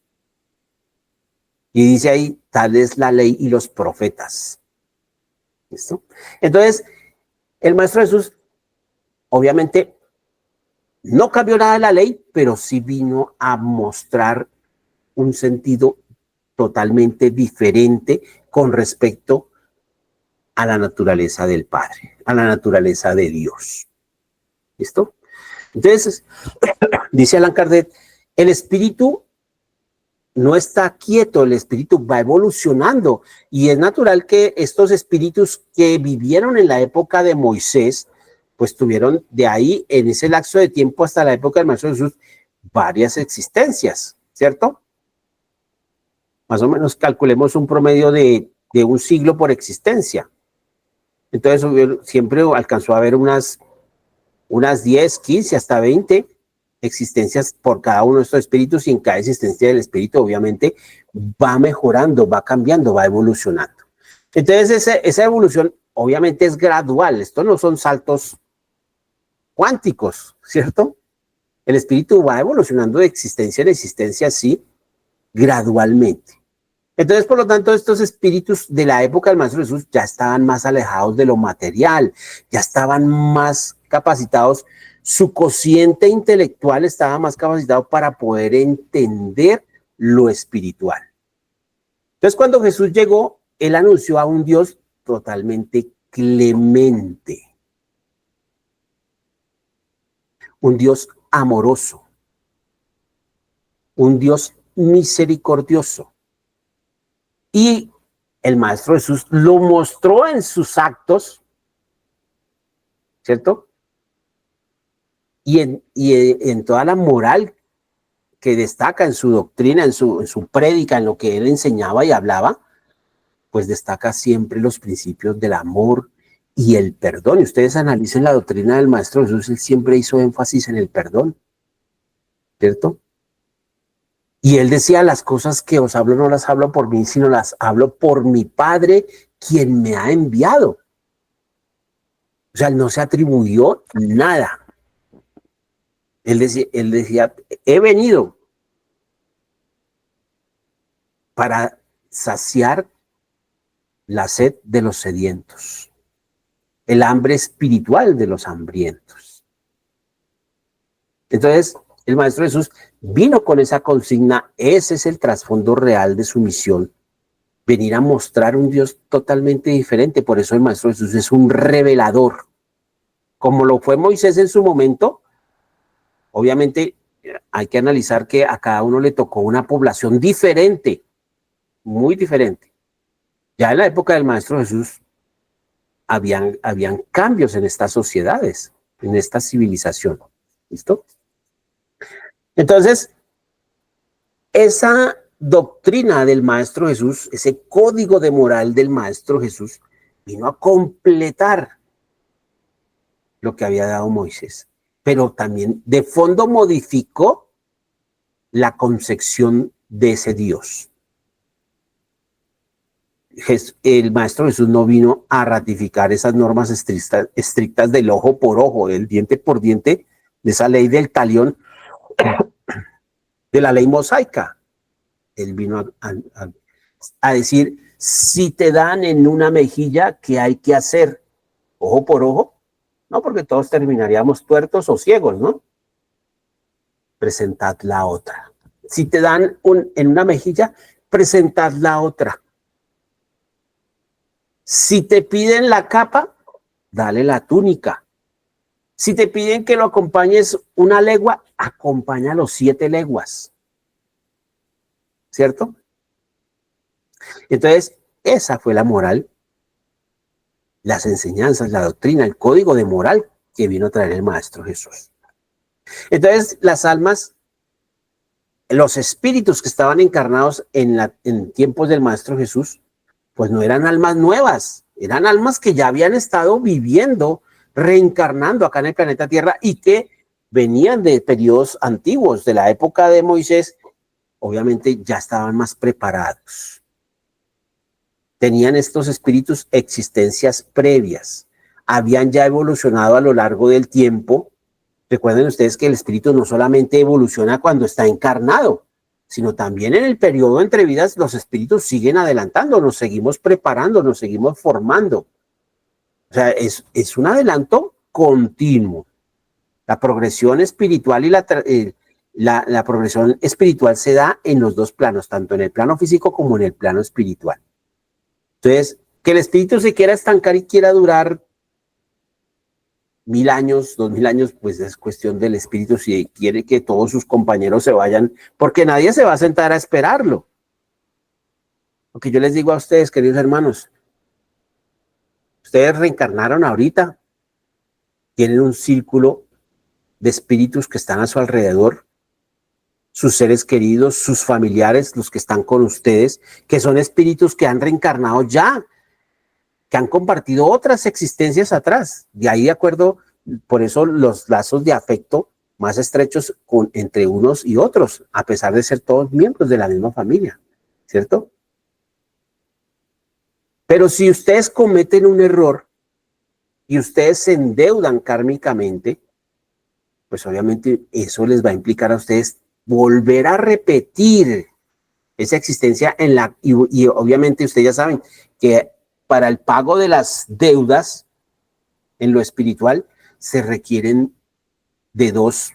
Y dice ahí, tal es la ley y los profetas. ¿Listo? Entonces, el Maestro Jesús, obviamente, no cambió nada de la ley, pero sí vino a mostrar un sentido totalmente diferente con respecto a la naturaleza del Padre, a la naturaleza de Dios. ¿Listo? Entonces, dice Allan Kardec, el espíritu no está quieto, el espíritu va evolucionando y es natural que estos espíritus que vivieron en la época de Moisés, pues tuvieron de ahí, en ese lapso de tiempo hasta la época del Maestro Jesús, varias existencias, ¿cierto? Más o menos calculemos un promedio de un siglo por existencia. Entonces siempre alcanzó a haber unas 10, 15, hasta 20 existencias por cada uno de estos espíritus, y en cada existencia del espíritu obviamente va mejorando, va cambiando, va evolucionando. Entonces esa evolución obviamente es gradual, esto no son saltos cuánticos, ¿cierto? El espíritu va evolucionando de existencia en existencia así, gradualmente. Entonces, por lo tanto, estos espíritus de la época del Maestro Jesús ya estaban más alejados de lo material, ya estaban más capacitados, su cociente intelectual estaba más capacitado para poder entender lo espiritual. Entonces, cuando Jesús llegó, él anunció a un Dios totalmente clemente, un Dios amoroso, un Dios misericordioso. Y el Maestro Jesús lo mostró en sus actos, ¿cierto? Y en toda la moral que destaca en su doctrina, en su prédica, en lo que él enseñaba y hablaba, pues destaca siempre los principios del amor y el perdón. Y ustedes analicen la doctrina del Maestro Jesús, él siempre hizo énfasis en el perdón, ¿cierto? Y él decía, las cosas que os hablo no las hablo por mí, sino las hablo por mi Padre, quien me ha enviado. O sea, él no se atribuyó nada. Él decía, he venido para saciar la sed de los sedientos, el hambre espiritual de los hambrientos. Entonces, el Maestro Jesús vino con esa consigna, ese es el trasfondo real de su misión, venir a mostrar un Dios totalmente diferente. Por eso el Maestro Jesús es un revelador, como lo fue Moisés en su momento. Obviamente hay que analizar que a cada uno le tocó una población diferente, muy diferente. Ya en la época del Maestro Jesús habían cambios en estas sociedades, en esta civilización. ¿Listo? Entonces, esa doctrina del Maestro Jesús, ese código de moral del Maestro Jesús, vino a completar lo que había dado Moisés, pero también de fondo modificó la concepción de ese Dios. El Maestro Jesús no vino a ratificar esas normas estrictas del ojo por ojo, del diente por diente, de esa ley del talión, de la ley mosaica. Él vino a decir, si te dan en una mejilla, ¿qué hay que hacer? ¿Ojo por ojo? No, porque todos terminaríamos tuertos o ciegos, ¿no? Presentad la otra. Si te dan en una mejilla, presentad la otra. Si te piden la capa, dale la túnica. Si te piden que lo acompañes una legua, acompáñalo 7 leguas. ¿Cierto? Entonces, esa fue la moral, las enseñanzas, la doctrina, el código de moral que vino a traer el Maestro Jesús. Entonces, las almas, los espíritus que estaban encarnados en tiempos del Maestro Jesús, pues no eran almas nuevas, eran almas que ya habían estado viviendo, reencarnando acá en el planeta Tierra y que venían de periodos antiguos, de la época de Moisés, obviamente ya estaban más preparados. Tenían estos espíritus existencias previas, habían ya evolucionado a lo largo del tiempo. Recuerden ustedes que el espíritu no solamente evoluciona cuando está encarnado, sino también en el periodo entre vidas los espíritus siguen adelantando, nos seguimos preparando, nos seguimos formando. O sea, es un adelanto continuo. La progresión espiritual y la progresión espiritual se da en los dos planos, tanto en el plano físico como en el plano espiritual. Entonces, que el espíritu se quiera estancar y quiera durar 1000 años, 2000 años, pues es cuestión del espíritu si quiere que todos sus compañeros se vayan, porque nadie se va a sentar a esperarlo. Lo que yo les digo a ustedes, queridos hermanos, ustedes reencarnaron ahorita, tienen un círculo de espíritus que están a su alrededor, sus seres queridos, sus familiares, los que están con ustedes, que son espíritus que han reencarnado ya, que han compartido otras existencias atrás. De ahí, de acuerdo, por eso los lazos de afecto más estrechos entre unos y otros, a pesar de ser todos miembros de la misma familia, ¿cierto? Pero si ustedes cometen un error y ustedes se endeudan kármicamente, pues obviamente eso les va a implicar a ustedes volver a repetir esa existencia y obviamente ustedes ya saben que para el pago de las deudas en lo espiritual se requieren de dos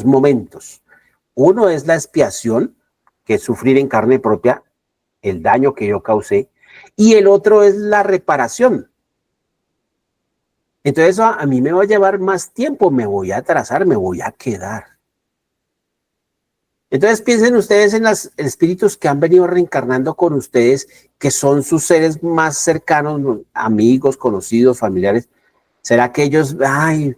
momentos. Uno es la expiación, que es sufrir en carne propia el daño que yo causé, y el otro es la reparación. Entonces eso a mí me va a llevar más tiempo, me voy a atrasar, me voy a quedar. Entonces piensen ustedes en los espíritus que han venido reencarnando con ustedes, que son sus seres más cercanos, amigos, conocidos, familiares. ¿Será que ellos, ay,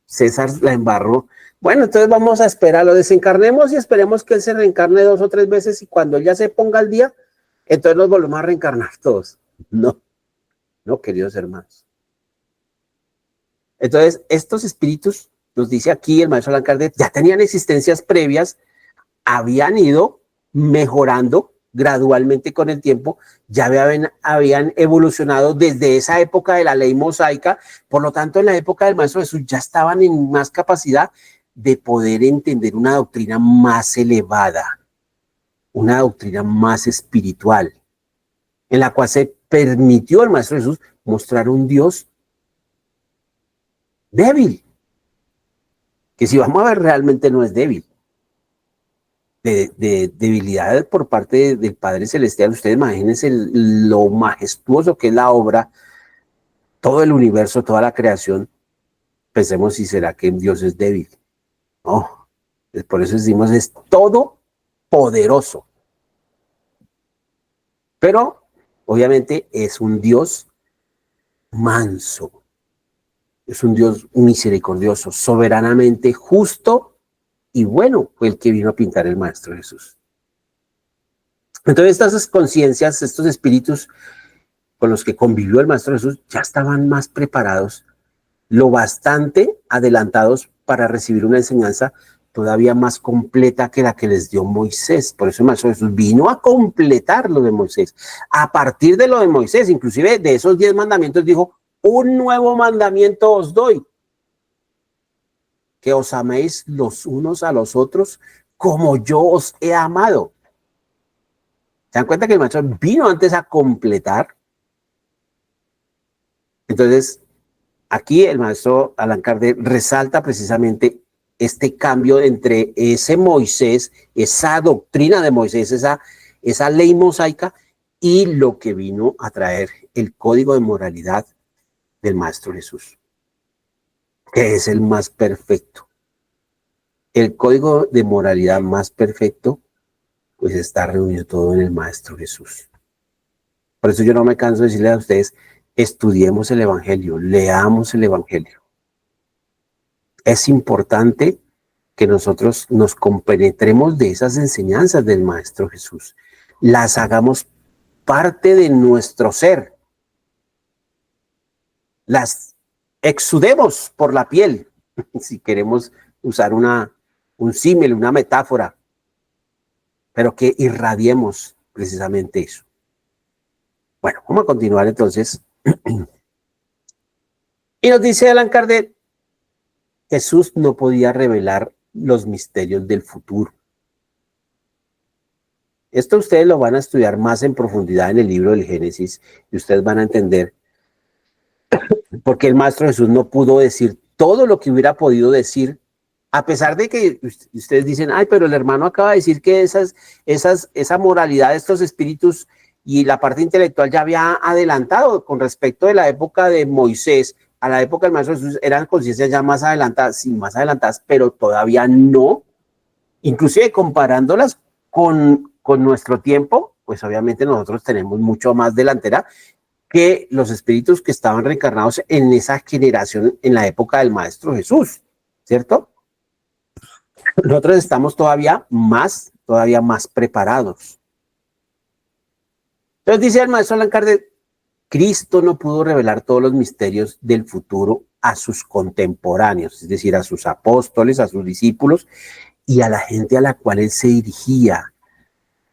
César la embarró? Bueno, entonces vamos a esperar, lo desencarnemos y esperemos que él se reencarne 2 o 3 veces y cuando él ya se ponga al día, entonces nos volvemos a reencarnar todos. No, no, queridos hermanos. Entonces, estos espíritus, nos dice aquí el maestro Allan Kardec, ya tenían existencias previas, habían ido mejorando gradualmente con el tiempo, ya habían evolucionado desde esa época de la ley mosaica, por lo tanto en la época del Maestro Jesús ya estaban en más capacidad de poder entender una doctrina más elevada, una doctrina más espiritual, en la cual se permitió al Maestro Jesús mostrar un Dios débil, que si vamos a ver realmente no es débil. De debilidad por parte del Padre Celestial. Ustedes imagínense lo majestuoso que es la obra, todo el universo, toda la creación. Pensemos si será que Dios es débil. No, por eso decimos es todopoderoso. Pero obviamente es un Dios manso, es un Dios misericordioso, soberanamente justo y bueno, fue el que vino a pintar el Maestro Jesús. Entonces estas conciencias, estos espíritus con los que convivió el Maestro Jesús ya estaban más preparados, lo bastante adelantados para recibir una enseñanza todavía más completa que la que les dio Moisés. Por eso el Maestro Jesús vino a completar lo de Moisés. A partir de lo de Moisés, inclusive de esos 10 mandamientos, dijo, un nuevo mandamiento os doy, que os améis los unos a los otros como yo os he amado. ¿Se dan cuenta que el Maestro vino antes a completar? Entonces, aquí el Maestro Allan Kardec resalta precisamente este cambio entre ese Moisés, esa doctrina de Moisés, esa ley mosaica y lo que vino a traer el código de moralidad del Maestro Jesús, que es el más perfecto. El código de moralidad más perfecto, pues está reunido todo en el Maestro Jesús. Por eso yo no me canso de decirle a ustedes, estudiemos el Evangelio, leamos el Evangelio. Es importante que nosotros nos compenetremos de esas enseñanzas del Maestro Jesús, las hagamos parte de nuestro ser, las exudemos por la piel, si queremos usar un símil, una metáfora, pero que irradiemos precisamente eso. Bueno, vamos a continuar entonces. Y nos dice Allan Kardec, Jesús no podía revelar los misterios del futuro. Esto ustedes lo van a estudiar más en profundidad en el libro del Génesis y ustedes van a entender por qué el Maestro Jesús no pudo decir todo lo que hubiera podido decir, a pesar de que ustedes dicen, ay, pero el hermano acaba de decir que esa moralidad de estos espíritus y la parte intelectual ya había adelantado con respecto de la época de Moisés a la época del Maestro Jesús, eran conciencias ya más adelantadas, sí, más adelantadas, pero todavía no, inclusive comparándolas con nuestro tiempo, pues obviamente nosotros tenemos mucho más delantera que los espíritus que estaban reencarnados en esa generación en la época del Maestro Jesús, ¿cierto? Nosotros estamos todavía más preparados. Entonces dice el Maestro Allan Kardec, Cristo no pudo revelar todos los misterios del futuro a sus contemporáneos, es decir, a sus apóstoles, a sus discípulos y a la gente a la cual él se dirigía,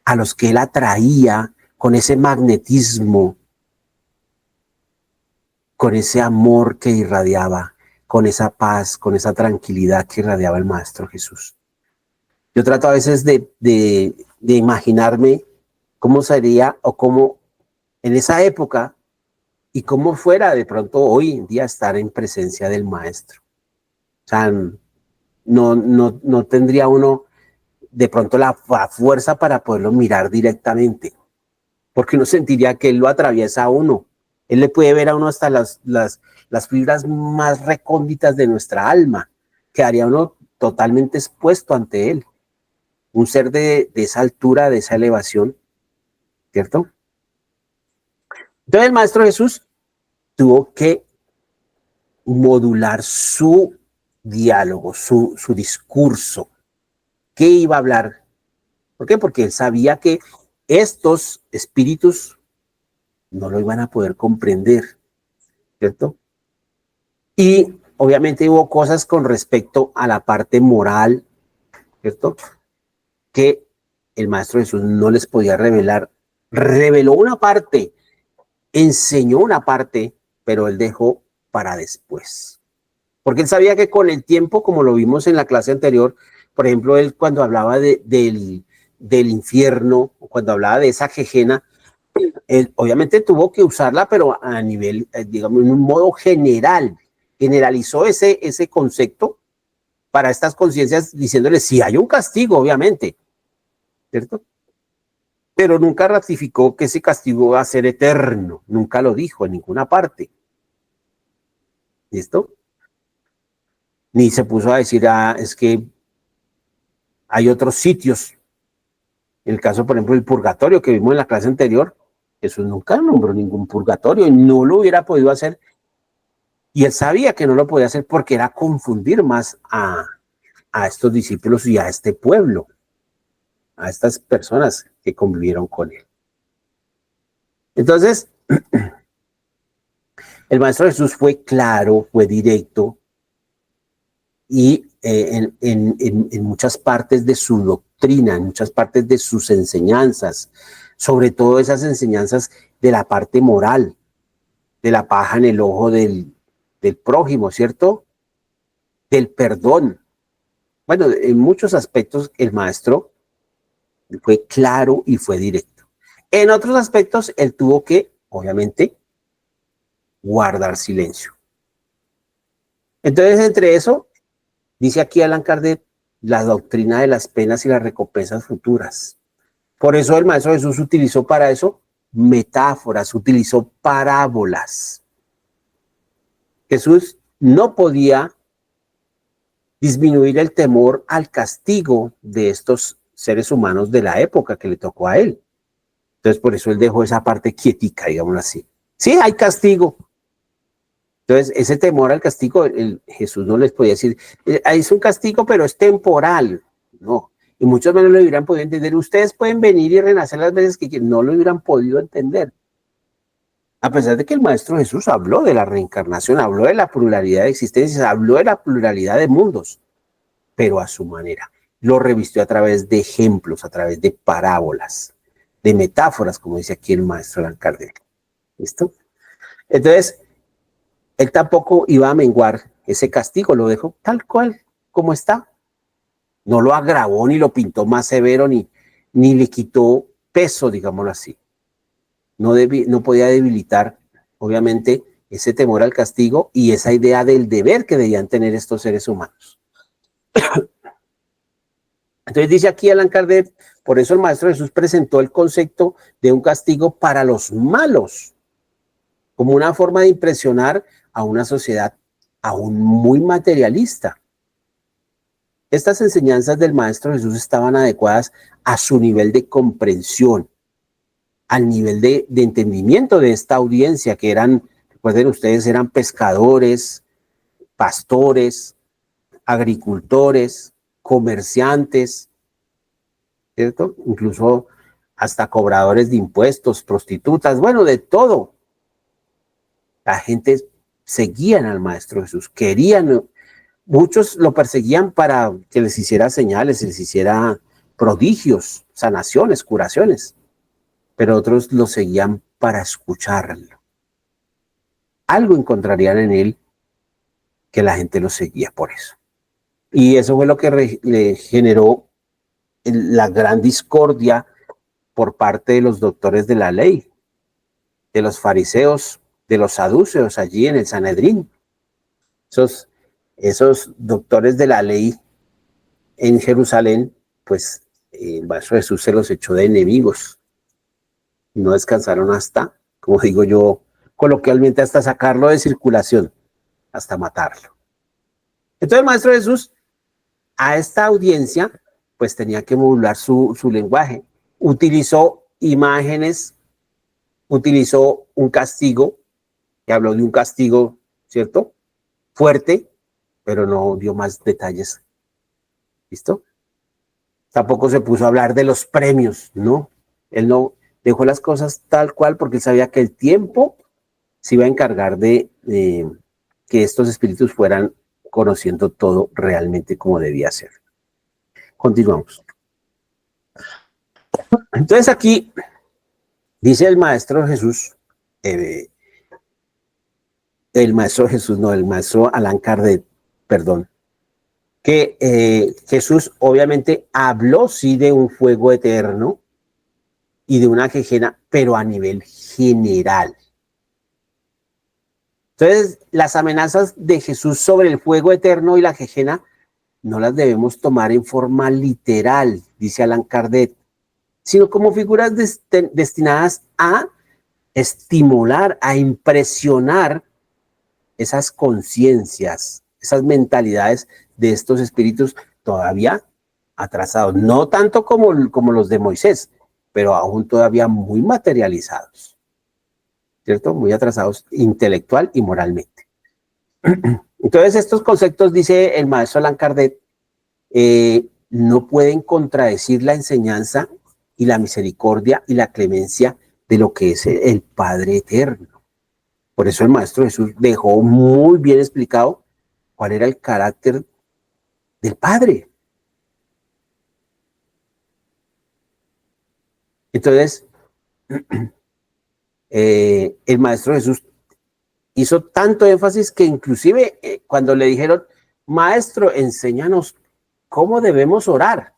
a los que él atraía con ese magnetismo, con ese amor que irradiaba, con esa paz, con esa tranquilidad que irradiaba el Maestro Jesús. Yo trato a veces de imaginarme cómo sería o cómo en esa época y cómo fuera de pronto hoy en día estar en presencia del Maestro. O sea, no tendría uno de pronto la fuerza para poderlo mirar directamente, porque uno sentiría que él lo atraviesa a uno. Él le puede ver a uno hasta las fibras más recónditas de nuestra alma. Quedaría uno totalmente expuesto ante él. Un ser de esa altura, de esa elevación, ¿cierto? Entonces el Maestro Jesús tuvo que modular su diálogo, su discurso. ¿Qué iba a hablar? ¿Por qué? Porque él sabía que estos espíritus no lo iban a poder comprender, ¿cierto? Y obviamente hubo cosas con respecto a la parte moral, ¿cierto? Que el Maestro Jesús no les podía revelar. Reveló una parte, enseñó una parte, pero él dejó para después. Porque él sabía que con el tiempo, como lo vimos en la clase anterior, por ejemplo, él cuando hablaba del infierno, cuando hablaba de esa jejena, él obviamente tuvo que usarla, pero a nivel, digamos, en un modo general. Generalizó ese concepto para estas conciencias, diciéndoles, sí, hay un castigo, obviamente, ¿cierto? Pero nunca ratificó que ese castigo va a ser eterno. Nunca lo dijo en ninguna parte. ¿Listo? Ni se puso a decir, es que hay otros sitios. En el caso, por ejemplo, del purgatorio que vimos en la clase anterior, Jesús nunca nombró ningún purgatorio y no lo hubiera podido hacer. Y él sabía que no lo podía hacer porque era confundir más a estos discípulos y a este pueblo, a estas personas que convivieron con él. Entonces, el Maestro Jesús fue claro, fue directo y en muchas partes de su doctrina, en muchas partes de sus enseñanzas, sobre todo esas enseñanzas de la parte moral, de la paja en el ojo del prójimo, ¿cierto? Del perdón. Bueno, en muchos aspectos el Maestro fue claro y fue directo. En otros aspectos él tuvo que, obviamente, guardar silencio. Entonces, entre eso, dice aquí Allan Kardec, la doctrina de las penas y las recompensas futuras. Por eso el Maestro Jesús utilizó para eso metáforas, utilizó parábolas. Jesús no podía disminuir el temor al castigo de estos seres humanos de la época que le tocó a él. Entonces, por eso él dejó esa parte quietica, digámoslo así. Sí, hay castigo. Entonces, ese temor al castigo, Jesús no les podía decir, es un castigo, pero es temporal. No. Y muchos menos lo hubieran podido entender. Ustedes pueden venir y renacer las veces que quieran. No lo hubieran podido entender. A pesar de que el Maestro Jesús habló de la reencarnación, habló de la pluralidad de existencias, habló de la pluralidad de mundos, pero a su manera. Lo revistió a través de ejemplos, a través de parábolas, de metáforas, como dice aquí el Maestro Allan Kardec. ¿Listo? Entonces, él tampoco iba a menguar ese castigo, lo dejó tal cual como está. No lo agravó, ni lo pintó más severo, ni le quitó peso, digámoslo así. No podía debilitar, obviamente, ese temor al castigo y esa idea del deber que debían tener estos seres humanos. Entonces dice aquí Allan Kardec, por eso el Maestro Jesús presentó el concepto de un castigo para los malos, como una forma de impresionar a una sociedad aún muy materialista. Estas enseñanzas del Maestro Jesús estaban adecuadas a su nivel de comprensión, al nivel de entendimiento de esta audiencia, que eran, recuerden ustedes, eran pescadores, pastores, agricultores, comerciantes, ¿cierto? Incluso hasta cobradores de impuestos, prostitutas, bueno, de todo. La gente seguían al Maestro Jesús, querían, muchos lo perseguían para que les hiciera señales, les hiciera prodigios, sanaciones, curaciones, pero otros lo seguían para escucharlo. Algo encontrarían en él que la gente lo seguía por eso. Y eso fue lo que le generó la gran discordia por parte de los doctores de la ley, de los fariseos, de los saduceos allí en el Sanedrín. Esos doctores de la ley en Jerusalén, pues el Maestro Jesús se los echó de enemigos. No descansaron hasta, como digo yo coloquialmente, hasta sacarlo de circulación, hasta matarlo. Entonces el Maestro Jesús a esta audiencia pues tenía que modular su lenguaje. Utilizó imágenes, utilizó un castigo, que habló de un castigo, ¿cierto? Fuerte, pero no dio más detalles. ¿Listo? Tampoco se puso a hablar de los premios, ¿no? Él no dejó las cosas tal cual porque él sabía que el tiempo se iba a encargar de que estos espíritus fueran conociendo todo realmente como debía ser. Continuamos. Entonces aquí dice el Maestro Jesús, el Maestro Allan Kardec, perdón, que Jesús obviamente habló sí de un fuego eterno y de una Gehenna, pero a nivel general. Entonces, las amenazas de Jesús sobre el fuego eterno y la Gehenna no las debemos tomar en forma literal, dice Allan Kardec, sino como figuras destinadas a estimular, a impresionar esas conciencias, esas mentalidades de estos espíritus todavía atrasados, no tanto como los de Moisés, pero aún todavía muy materializados, ¿cierto? Muy atrasados intelectual y moralmente. Entonces, estos conceptos, dice el Maestro Allan Kardec, no pueden contradecir la enseñanza y la misericordia y la clemencia de lo que es el Padre Eterno. Por eso el Maestro Jesús dejó muy bien explicado cuál era el carácter del Padre. Entonces, el Maestro Jesús hizo tanto énfasis que inclusive cuando le dijeron, Maestro, enséñanos cómo debemos orar.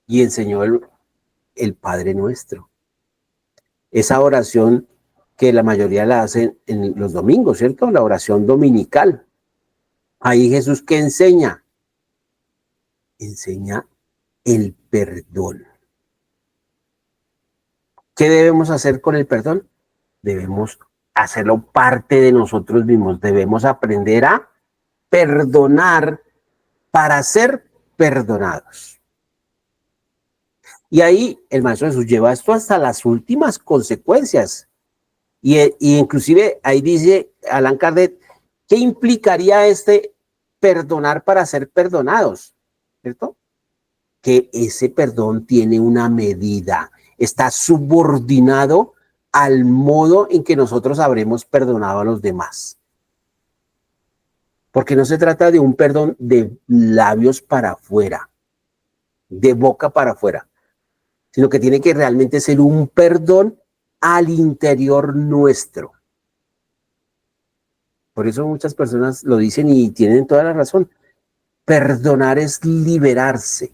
Y enseñó el Padre Nuestro. Esa oración que la mayoría la hacen en los domingos, ¿cierto? La oración dominical. Ahí Jesús, ¿qué enseña? Enseña el perdón. ¿Qué debemos hacer con el perdón? Debemos hacerlo parte de nosotros mismos. Debemos aprender a perdonar para ser perdonados. Y ahí el Maestro Jesús lleva esto hasta las últimas consecuencias. Y inclusive ahí dice Allan Kardec, ¿qué implicaría este perdonar para ser perdonados? ¿Cierto? Que ese perdón tiene una medida, está subordinado al modo en que nosotros habremos perdonado a los demás. Porque no se trata de un perdón de labios para afuera, de boca para afuera, sino que tiene que realmente ser un perdón al interior nuestro. Por eso muchas personas lo dicen y tienen toda la razón. Perdonar es liberarse.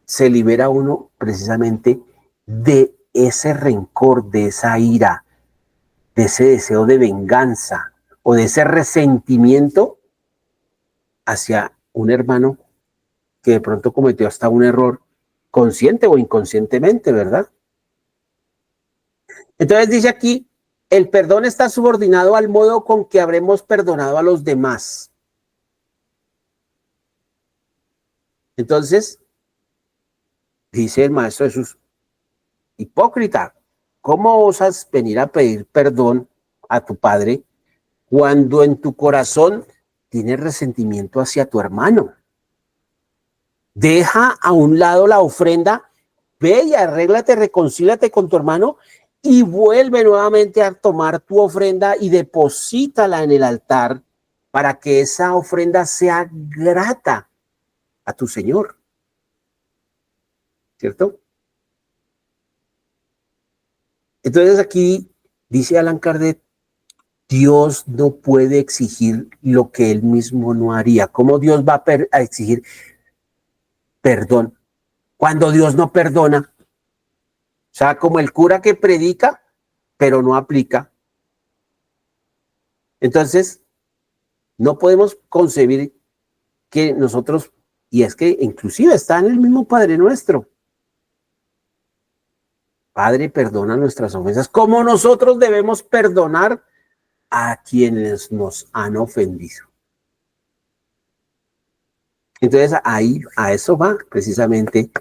Se libera uno precisamente de ese rencor, de esa ira, de ese deseo de venganza o de ese resentimiento hacia un hermano que de pronto cometió hasta un error consciente o inconscientemente, ¿verdad? Entonces dice aquí, el perdón está subordinado al modo con que habremos perdonado a los demás. Entonces, dice el Maestro Jesús, hipócrita, ¿cómo osas venir a pedir perdón a tu padre cuando en tu corazón tienes resentimiento hacia tu hermano? Deja a un lado la ofrenda, ve y arréglate, reconcílate con tu hermano y vuelve nuevamente a tomar tu ofrenda y deposítala en el altar para que esa ofrenda sea grata a tu Señor. ¿Cierto? Entonces aquí dice Allan Kardec, Dios no puede exigir lo que él mismo no haría. ¿Cómo Dios va a exigir perdón cuando Dios no perdona? O sea, como el cura que predica, pero no aplica. Entonces, no podemos concebir que nosotros, y es que inclusive está en el mismo Padre Nuestro. Padre, perdona nuestras ofensas, como nosotros debemos perdonar a quienes nos han ofendido. Entonces, ahí, a eso va precisamente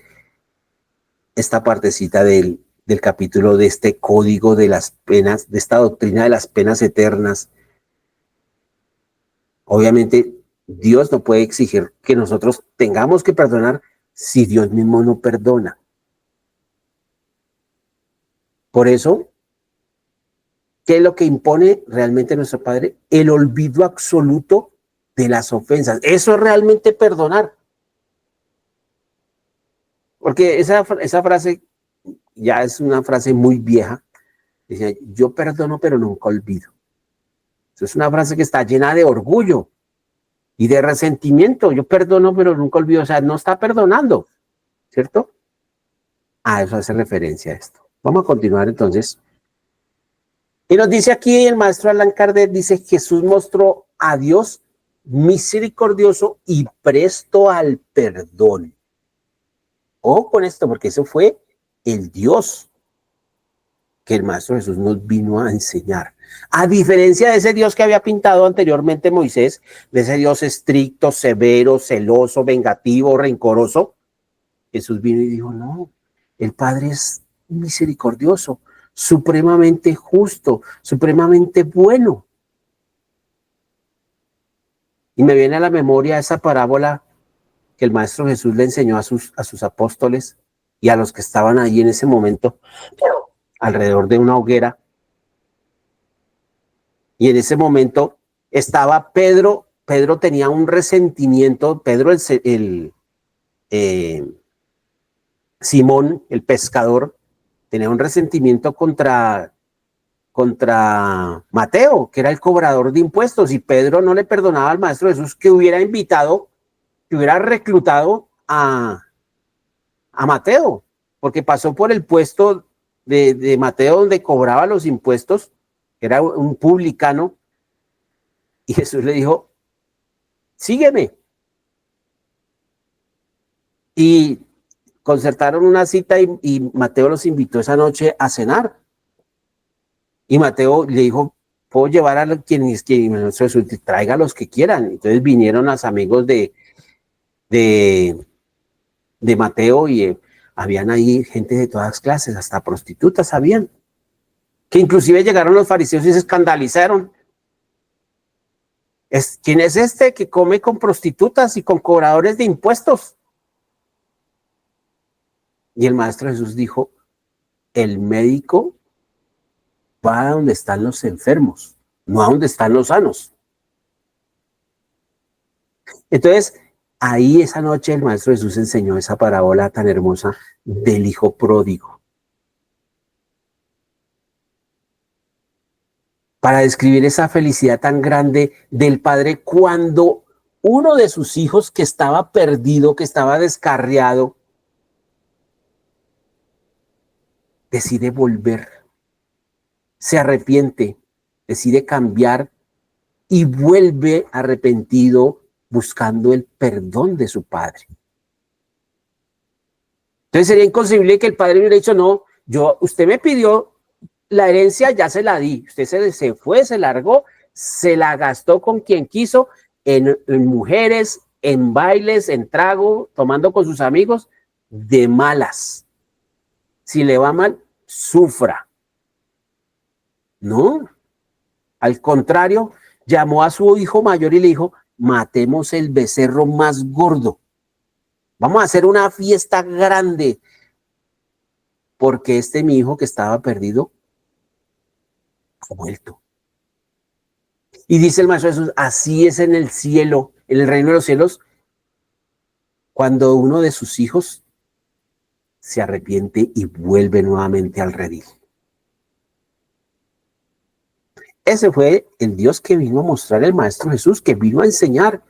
esta partecita del capítulo de este código de las penas, de esta doctrina de las penas eternas. Obviamente, Dios no puede exigir que nosotros tengamos que perdonar si Dios mismo no perdona. Por eso, ¿qué es lo que impone realmente nuestro Padre? El olvido absoluto de las ofensas. Eso es realmente perdonar. Porque esa frase ya es una frase muy vieja. Dice, yo perdono pero nunca olvido. Eso es una frase que está llena de orgullo y de resentimiento. Yo perdono pero nunca olvido. O sea, no está perdonando, ¿cierto? A eso hace referencia a esto. Vamos a continuar entonces. Y nos dice aquí el maestro Allan Kardec, dice, Jesús mostró a Dios misericordioso y presto al perdón. Ojo con esto, porque eso fue el Dios que el Maestro Jesús nos vino a enseñar. A diferencia de ese Dios que había pintado anteriormente Moisés, de ese Dios estricto, severo, celoso, vengativo, rencoroso, Jesús vino y dijo, no, el Padre es misericordioso, supremamente justo, supremamente bueno. Y me viene a la memoria esa parábola que el Maestro Jesús le enseñó a sus apóstoles y a los que estaban ahí en ese momento alrededor de una hoguera. Y en ese momento estaba Pedro. Pedro tenía un resentimiento. Pedro, Simón, el pescador, tenía un resentimiento contra Mateo, que era el cobrador de impuestos. Y Pedro no le perdonaba al Maestro Jesús que hubiera invitado, que hubiera reclutado a Mateo, porque pasó por el puesto de Mateo donde cobraba los impuestos, que era un publicano, y Jesús le dijo, sígueme. Y concertaron una cita y Mateo los invitó esa noche a cenar. Y Mateo le dijo, puedo llevar a quienes traiga a los que quieran. Entonces vinieron los amigos de Mateo y habían ahí gente de todas clases, hasta prostitutas habían, que inclusive llegaron los fariseos y se escandalizaron. ¿Quién es este que come con prostitutas y con cobradores de impuestos? Y el Maestro Jesús dijo, el médico va a donde están los enfermos, no a donde están los sanos. Entonces, ahí esa noche el Maestro Jesús enseñó esa parábola tan hermosa del hijo pródigo. Para describir esa felicidad tan grande del padre cuando uno de sus hijos que estaba perdido, que estaba descarriado, decide volver, se arrepiente, decide cambiar y vuelve arrepentido buscando el perdón de su padre. Entonces sería inconcebible que el padre hubiera dicho, no, usted me pidió la herencia, ya se la di, usted se fue, se largó, se la gastó con quien quiso, en mujeres, en bailes, en trago, tomando con sus amigos, de malas. Si le va mal, sufra. No, al contrario, llamó a su hijo mayor y le dijo, matemos el becerro más gordo. Vamos a hacer una fiesta grande, porque mi hijo que estaba perdido ha vuelto. Y dice el Maestro Jesús, así es en el cielo, en el reino de los cielos, cuando uno de sus hijos se arrepiente y vuelve nuevamente al redil. Ese fue el Dios que vino a mostrar el Maestro Jesús, que vino a enseñar.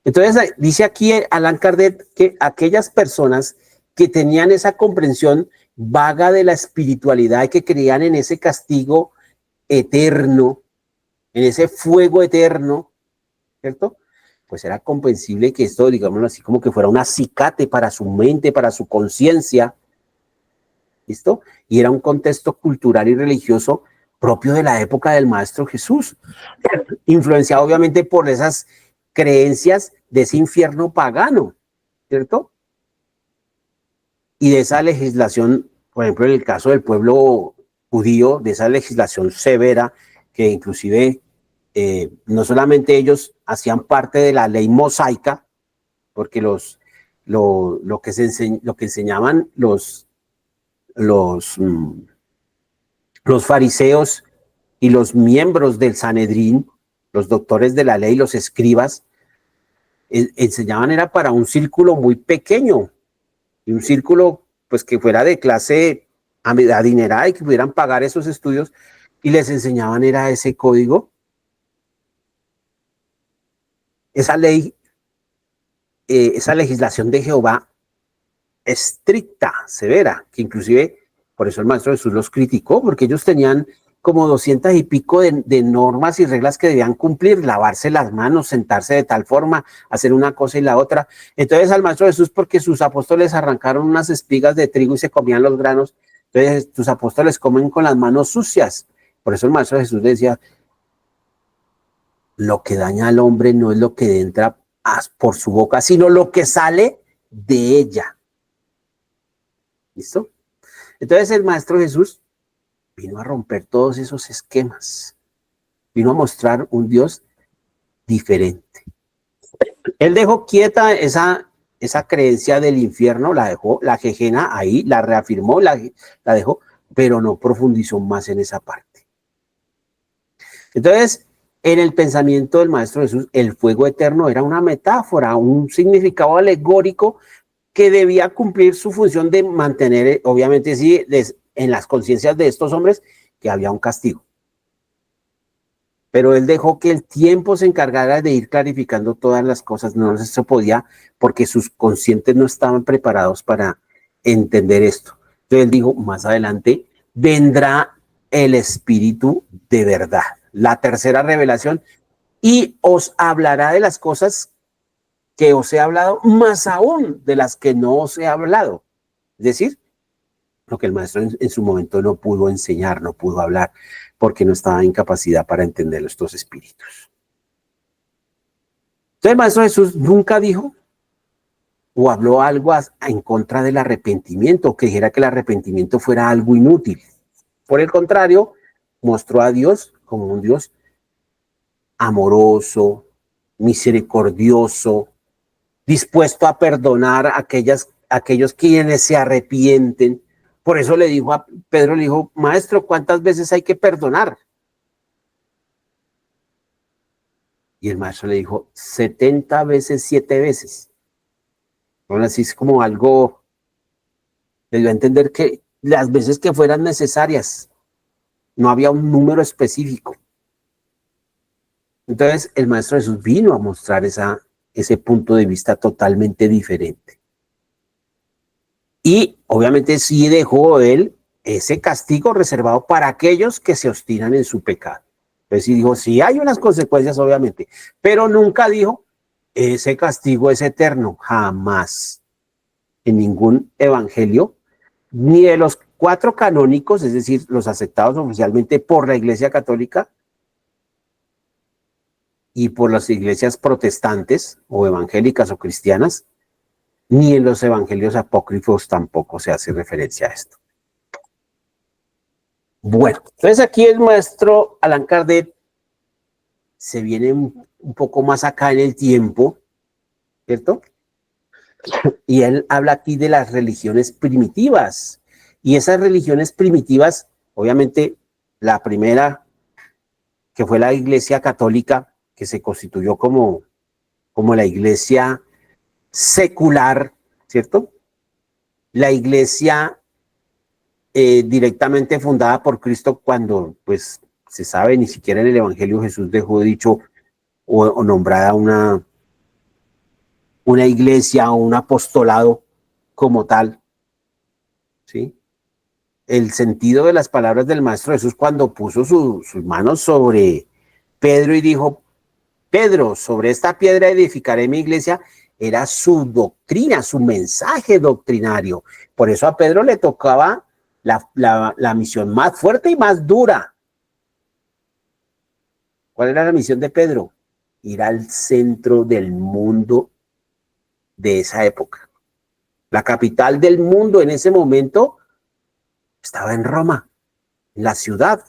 Entonces dice aquí Allan Kardec que aquellas personas que tenían esa comprensión vaga de la espiritualidad y que creían en ese castigo eterno, en ese fuego eterno, ¿cierto? Pues era comprensible que esto, digámoslo así, como que fuera un acicate para su mente, para su conciencia, ¿listo? Y era un contexto cultural y religioso propio de la época del Maestro Jesús, influenciado obviamente por esas creencias de ese infierno pagano, ¿cierto? Y de esa legislación, por ejemplo, en el caso del pueblo judío, de esa legislación severa, que inclusive no solamente ellos hacían parte de la ley mosaica, porque lo que enseñaban los fariseos y los miembros del Sanedrín, los doctores de la ley, los escribas, enseñaban era para un círculo muy pequeño, y un círculo pues que fuera de clase adinerada y que pudieran pagar esos estudios, y les enseñaban era ese código, esa ley, esa legislación de Jehová estricta, severa, que inclusive por eso el Maestro Jesús los criticó, porque ellos tenían como 200 y pico de normas y reglas que debían cumplir, lavarse las manos, sentarse de tal forma, hacer una cosa y la otra. Entonces al Maestro Jesús, porque sus apóstoles arrancaron unas espigas de trigo y se comían los granos, entonces tus apóstoles comen con las manos sucias. Por eso el Maestro Jesús decía, lo que daña al hombre no es lo que entra por su boca, sino lo que sale de ella. ¿Listo? Entonces el Maestro Jesús vino a romper todos esos esquemas, vino a mostrar un Dios diferente. Él dejó quieta esa creencia del infierno, la dejó, la Gegena ahí, la reafirmó, la dejó, pero no profundizó más en esa parte. Entonces, en el pensamiento del Maestro Jesús, el fuego eterno era una metáfora, un significado alegórico que debía cumplir su función de mantener, obviamente sí, en las conciencias de estos hombres que había un castigo. Pero él dejó que el tiempo se encargara de ir clarificando todas las cosas. No se podía porque sus conscientes no estaban preparados para entender esto. Entonces él dijo, más adelante vendrá el Espíritu de verdad, la tercera revelación, y os hablará de las cosas que os he hablado, más aún de las que no os he hablado. Es decir, lo que el maestro en su momento no pudo enseñar, no pudo hablar, porque no estaba en capacidad para entender estos espíritus. Entonces el maestro Jesús nunca dijo o habló algo en contra del arrepentimiento, o que dijera que el arrepentimiento fuera algo inútil. Por el contrario, mostró a Dios como un Dios amoroso, misericordioso, dispuesto a perdonar a aquellos quienes se arrepienten. Por eso le dijo a Pedro, le dijo, maestro, ¿cuántas veces hay que perdonar? Y el maestro le dijo, 70 veces, 7 veces. Bueno, así es como algo, le dio a entender que las veces que fueran necesarias, no había un número específico. Entonces el maestro Jesús vino a mostrar ese punto de vista totalmente diferente. Y obviamente sí dejó él ese castigo reservado para aquellos que se obstinan en su pecado. Entonces sí dijo, sí hay unas consecuencias obviamente, pero nunca dijo, ese castigo es eterno, jamás. En ningún evangelio, ni de los 4 canónicos, es decir, los aceptados oficialmente por la Iglesia Católica y por las iglesias protestantes o evangélicas o cristianas, ni en los evangelios apócrifos tampoco se hace referencia a esto. Bueno, entonces aquí el maestro Allan Kardec se viene un poco más acá en el tiempo, ¿cierto? Y él habla aquí de las religiones primitivas. Y esas religiones primitivas, obviamente, la primera, que fue la Iglesia Católica, que se constituyó como la Iglesia secular, ¿cierto? La Iglesia directamente fundada por Cristo, cuando, pues, se sabe, ni siquiera en el Evangelio Jesús dejó dicho o nombrada una iglesia o un apostolado como tal, ¿sí? El sentido de las palabras del Maestro Jesús cuando puso sus manos sobre Pedro y dijo, Pedro, sobre esta piedra edificaré mi iglesia, era su doctrina, su mensaje doctrinario. Por eso a Pedro le tocaba la misión más fuerte y más dura. ¿Cuál era la misión de Pedro? Ir al centro del mundo de esa época. La capital del mundo en ese momento estaba en Roma, en la ciudad.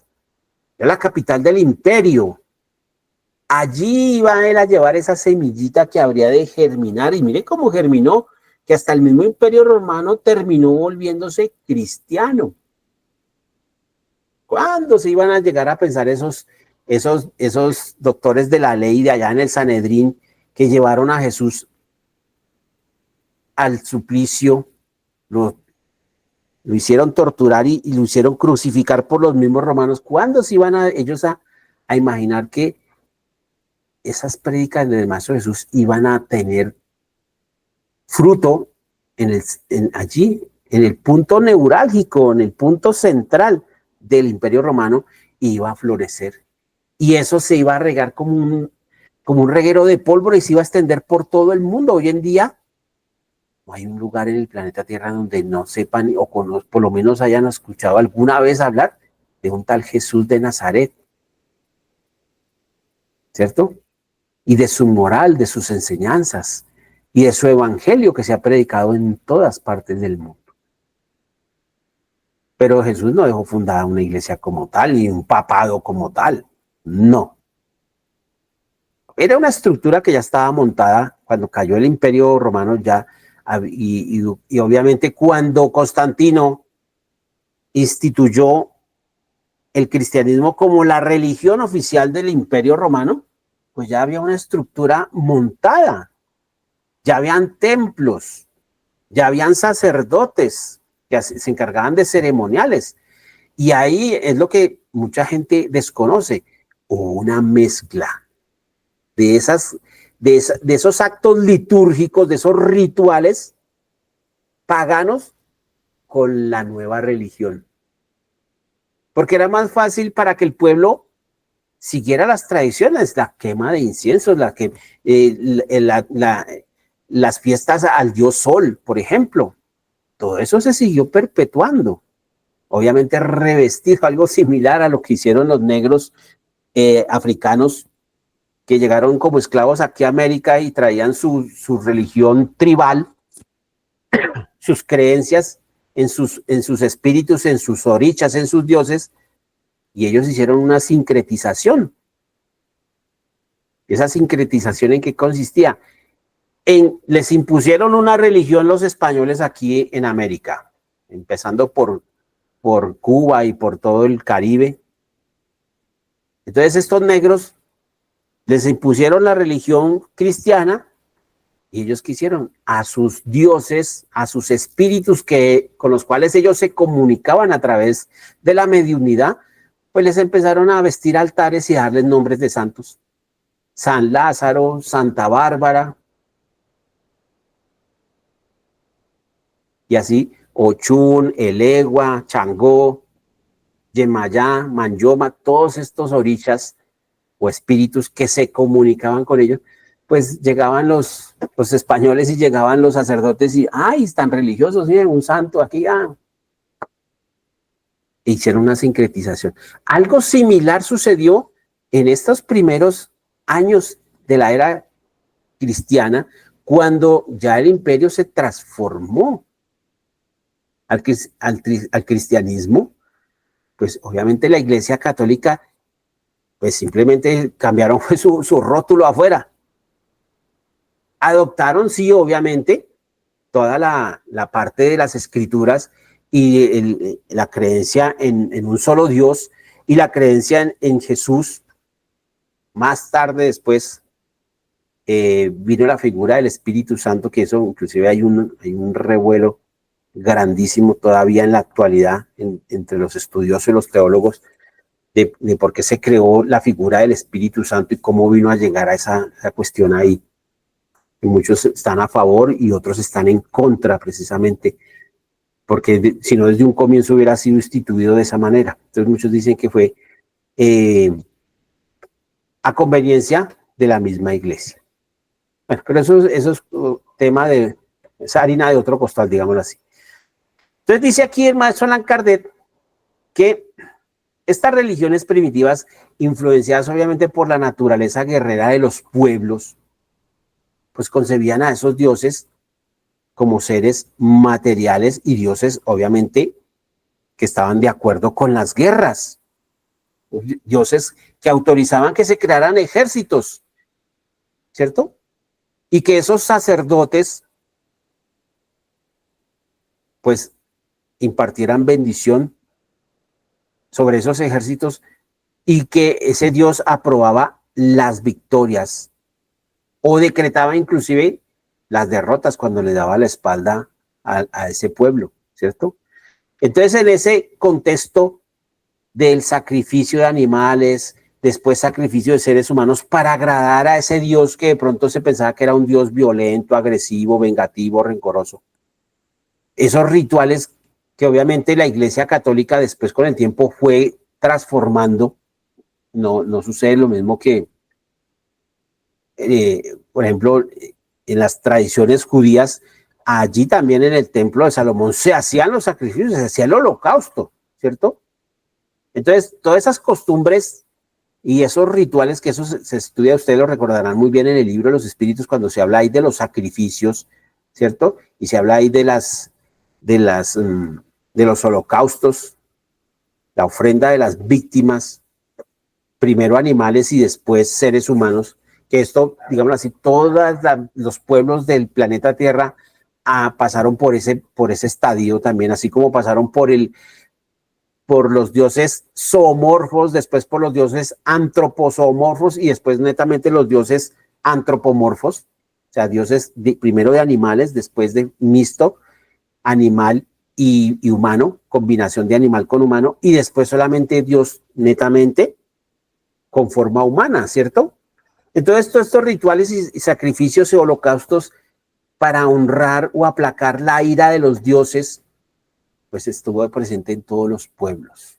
Era la capital del imperio. Allí iba él a llevar esa semillita que habría de germinar. Y mire cómo germinó, que hasta el mismo imperio romano terminó volviéndose cristiano. ¿Cuándo se iban a llegar a pensar esos doctores de la ley de allá en el Sanedrín que llevaron a Jesús al suplicio, lo hicieron torturar y lo hicieron crucificar por los mismos romanos? ¿Cuándo se iban ellos a imaginar que esas prédicas del Maestro Jesús iban a tener fruto allí, en el punto neurálgico, en el punto central del Imperio Romano, y iba a florecer? Y eso se iba a regar como un reguero de pólvora y se iba a extender por todo el mundo. Hoy en día no hay un lugar en el planeta Tierra donde no sepan o por lo menos hayan escuchado alguna vez hablar de un tal Jesús de Nazaret, ¿cierto? Y de su moral, de sus enseñanzas y de su evangelio que se ha predicado en todas partes del mundo. Pero Jesús no dejó fundada una iglesia como tal, ni un papado como tal. No. Era una estructura que ya estaba montada cuando cayó el Imperio Romano ya, y obviamente cuando Constantino instituyó el cristianismo como la religión oficial del Imperio Romano, pues ya había una estructura montada, ya habían templos, ya habían sacerdotes que se encargaban de ceremoniales. Y ahí es lo que mucha gente desconoce, una mezcla de esos actos litúrgicos, de esos rituales paganos con la nueva religión. Porque era más fácil para que el pueblo siguiera las tradiciones, la quema de inciensos, las fiestas al dios Sol, por ejemplo. Todo eso se siguió perpetuando. Obviamente revestido, algo similar a lo que hicieron los negros africanos que llegaron como esclavos aquí a América y traían su religión tribal, sus creencias en sus espíritus, en sus orichas, en sus dioses, y ellos hicieron una sincretización. ¿Esa sincretización en qué consistía? Les impusieron una religión los españoles aquí en América, empezando por Cuba y por todo el Caribe. Entonces estos negros les impusieron la religión cristiana y ellos quisieron a sus dioses, a sus espíritus con los cuales ellos se comunicaban a través de la mediunidad, pues les empezaron a vestir altares y a darles nombres de santos. San Lázaro, Santa Bárbara, y así Ochún, Elegua, Changó, Yemayá, Manyoma, todos estos orichas o espíritus que se comunicaban con ellos, pues llegaban los españoles y llegaban los sacerdotes y, ¡ay, están religiosos! ¿Sí? Un santo aquí, hicieron una sincretización. Algo similar sucedió en estos primeros años de la era cristiana, cuando ya el imperio se transformó al cristianismo. Pues obviamente la Iglesia Católica pues simplemente cambiaron su rótulo afuera. Adoptaron, sí, obviamente, toda la parte de las escrituras y la creencia en un solo Dios y la creencia en Jesús. Más tarde, después, vino la figura del Espíritu Santo, que eso inclusive hay un revuelo grandísimo todavía en la actualidad entre los estudiosos y los teólogos de por qué se creó la figura del Espíritu Santo y cómo vino a llegar a esa cuestión ahí. Y muchos están a favor y otros están en contra, precisamente, porque si no desde un comienzo hubiera sido instituido de esa manera. Entonces muchos dicen que fue a conveniencia de la misma iglesia. Bueno, pero eso es tema de esa harina de otro costal, digámoslo así. Entonces dice aquí el maestro Allan Kardec que estas religiones primitivas, influenciadas obviamente por la naturaleza guerrera de los pueblos, pues concebían a esos dioses como seres materiales y dioses obviamente que estaban de acuerdo con las guerras. Dioses que autorizaban que se crearan ejércitos, ¿cierto? Y que esos sacerdotes pues impartieran bendición sobre esos ejércitos y que ese Dios aprobaba las victorias o decretaba inclusive las derrotas cuando le daba la espalda a ese pueblo, ¿cierto? Entonces, en ese contexto del sacrificio de animales, después sacrificio de seres humanos para agradar a ese Dios que de pronto se pensaba que era un Dios violento, agresivo, vengativo, rencoroso. Esos rituales que obviamente la Iglesia Católica después con el tiempo fue transformando, no sucede lo mismo que, por ejemplo, en las tradiciones judías, allí también en el templo de Salomón se hacían los sacrificios, se hacía el holocausto, ¿cierto? Entonces, todas esas costumbres y esos rituales, que eso se estudia, ustedes lo recordarán muy bien en el libro de los espíritus, cuando se habla ahí de los sacrificios, ¿cierto? Y se habla ahí de los holocaustos, la ofrenda de las víctimas, primero animales y después seres humanos, que esto, digamos así, todos los pueblos del planeta Tierra pasaron por ese estadio también, así como pasaron por los dioses zoomorfos, después por los dioses antropozoomorfos y después netamente los dioses antropomorfos, o sea, dioses primero de animales, después de mixto, animal y humano, combinación de animal con humano, y después solamente Dios netamente con forma humana, ¿cierto? Entonces, todos estos rituales y sacrificios y holocaustos para honrar o aplacar la ira de los dioses, pues estuvo presente en todos los pueblos.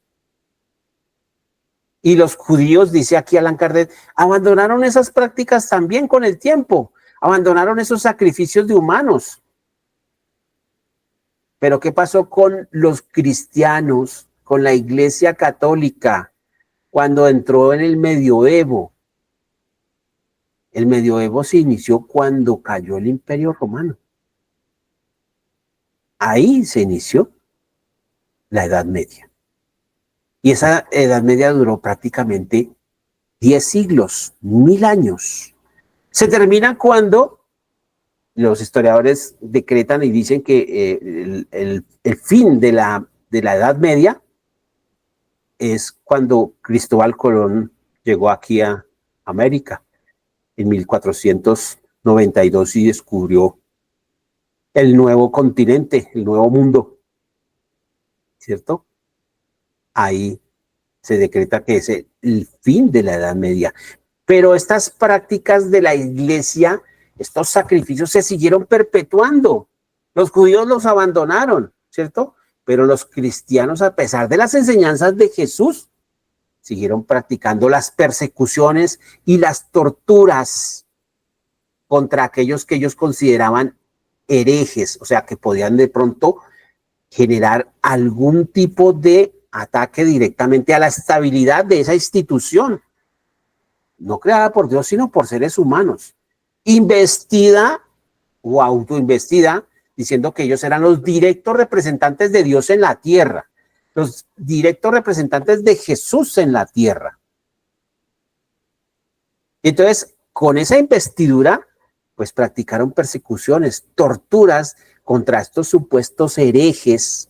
Y los judíos, dice aquí Allan Kardec, abandonaron esas prácticas también con el tiempo, Abandonaron esos sacrificios de humanos. Pero ¿qué pasó con los cristianos, con la Iglesia Católica, cuando entró en el medioevo? El medioevo se inició cuando cayó el Imperio Romano. Ahí se inició la Edad Media. Y esa Edad Media duró prácticamente 10 siglos, 1000 años. Se termina cuando los historiadores decretan y dicen que el fin de la Edad Media es cuando Cristóbal Colón llegó aquí a América en 1492 y descubrió el nuevo continente, el nuevo mundo, ¿cierto? Ahí se decreta que es el fin de la Edad Media. Pero estas prácticas de la iglesia, estos sacrificios se siguieron perpetuando. Los judíos los abandonaron, ¿cierto? Pero los cristianos, a pesar de las enseñanzas de Jesús, siguieron practicando las persecuciones y las torturas contra aquellos que ellos consideraban herejes, o sea, que podían de pronto generar algún tipo de ataque directamente a la estabilidad de esa institución, no creada por Dios, sino por seres humanos, investida o autoinvestida, diciendo que ellos eran los directos representantes de Dios en la tierra, los directos representantes de Jesús en la tierra. Entonces, con esa investidura, pues practicaron persecuciones, torturas contra estos supuestos herejes,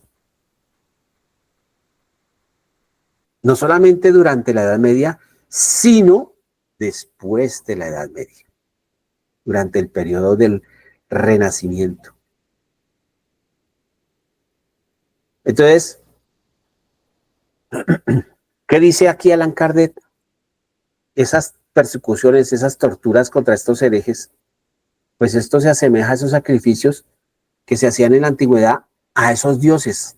no solamente durante la Edad Media, sino después de la Edad Media, durante el periodo del Renacimiento. Entonces, ¿qué dice aquí Allan Kardec? Esas persecuciones, esas torturas contra estos herejes, pues esto se asemeja a esos sacrificios que se hacían en la antigüedad a esos dioses,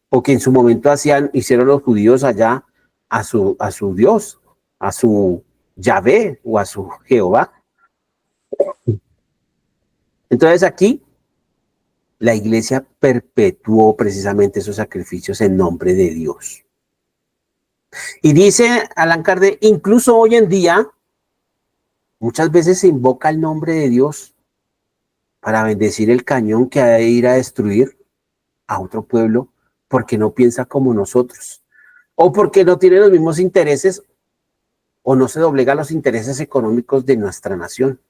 o que en su momento hicieron los judíos allá a su Dios, a su Yahvé o a su Jehová. Entonces aquí la iglesia perpetuó precisamente esos sacrificios en nombre de Dios. Y dice Allan Kardec, incluso hoy en día, muchas veces se invoca el nombre de Dios para bendecir el cañón que ha de ir a destruir a otro pueblo porque no piensa como nosotros, o porque no tiene los mismos intereses, o no se doblega a los intereses económicos de nuestra nación,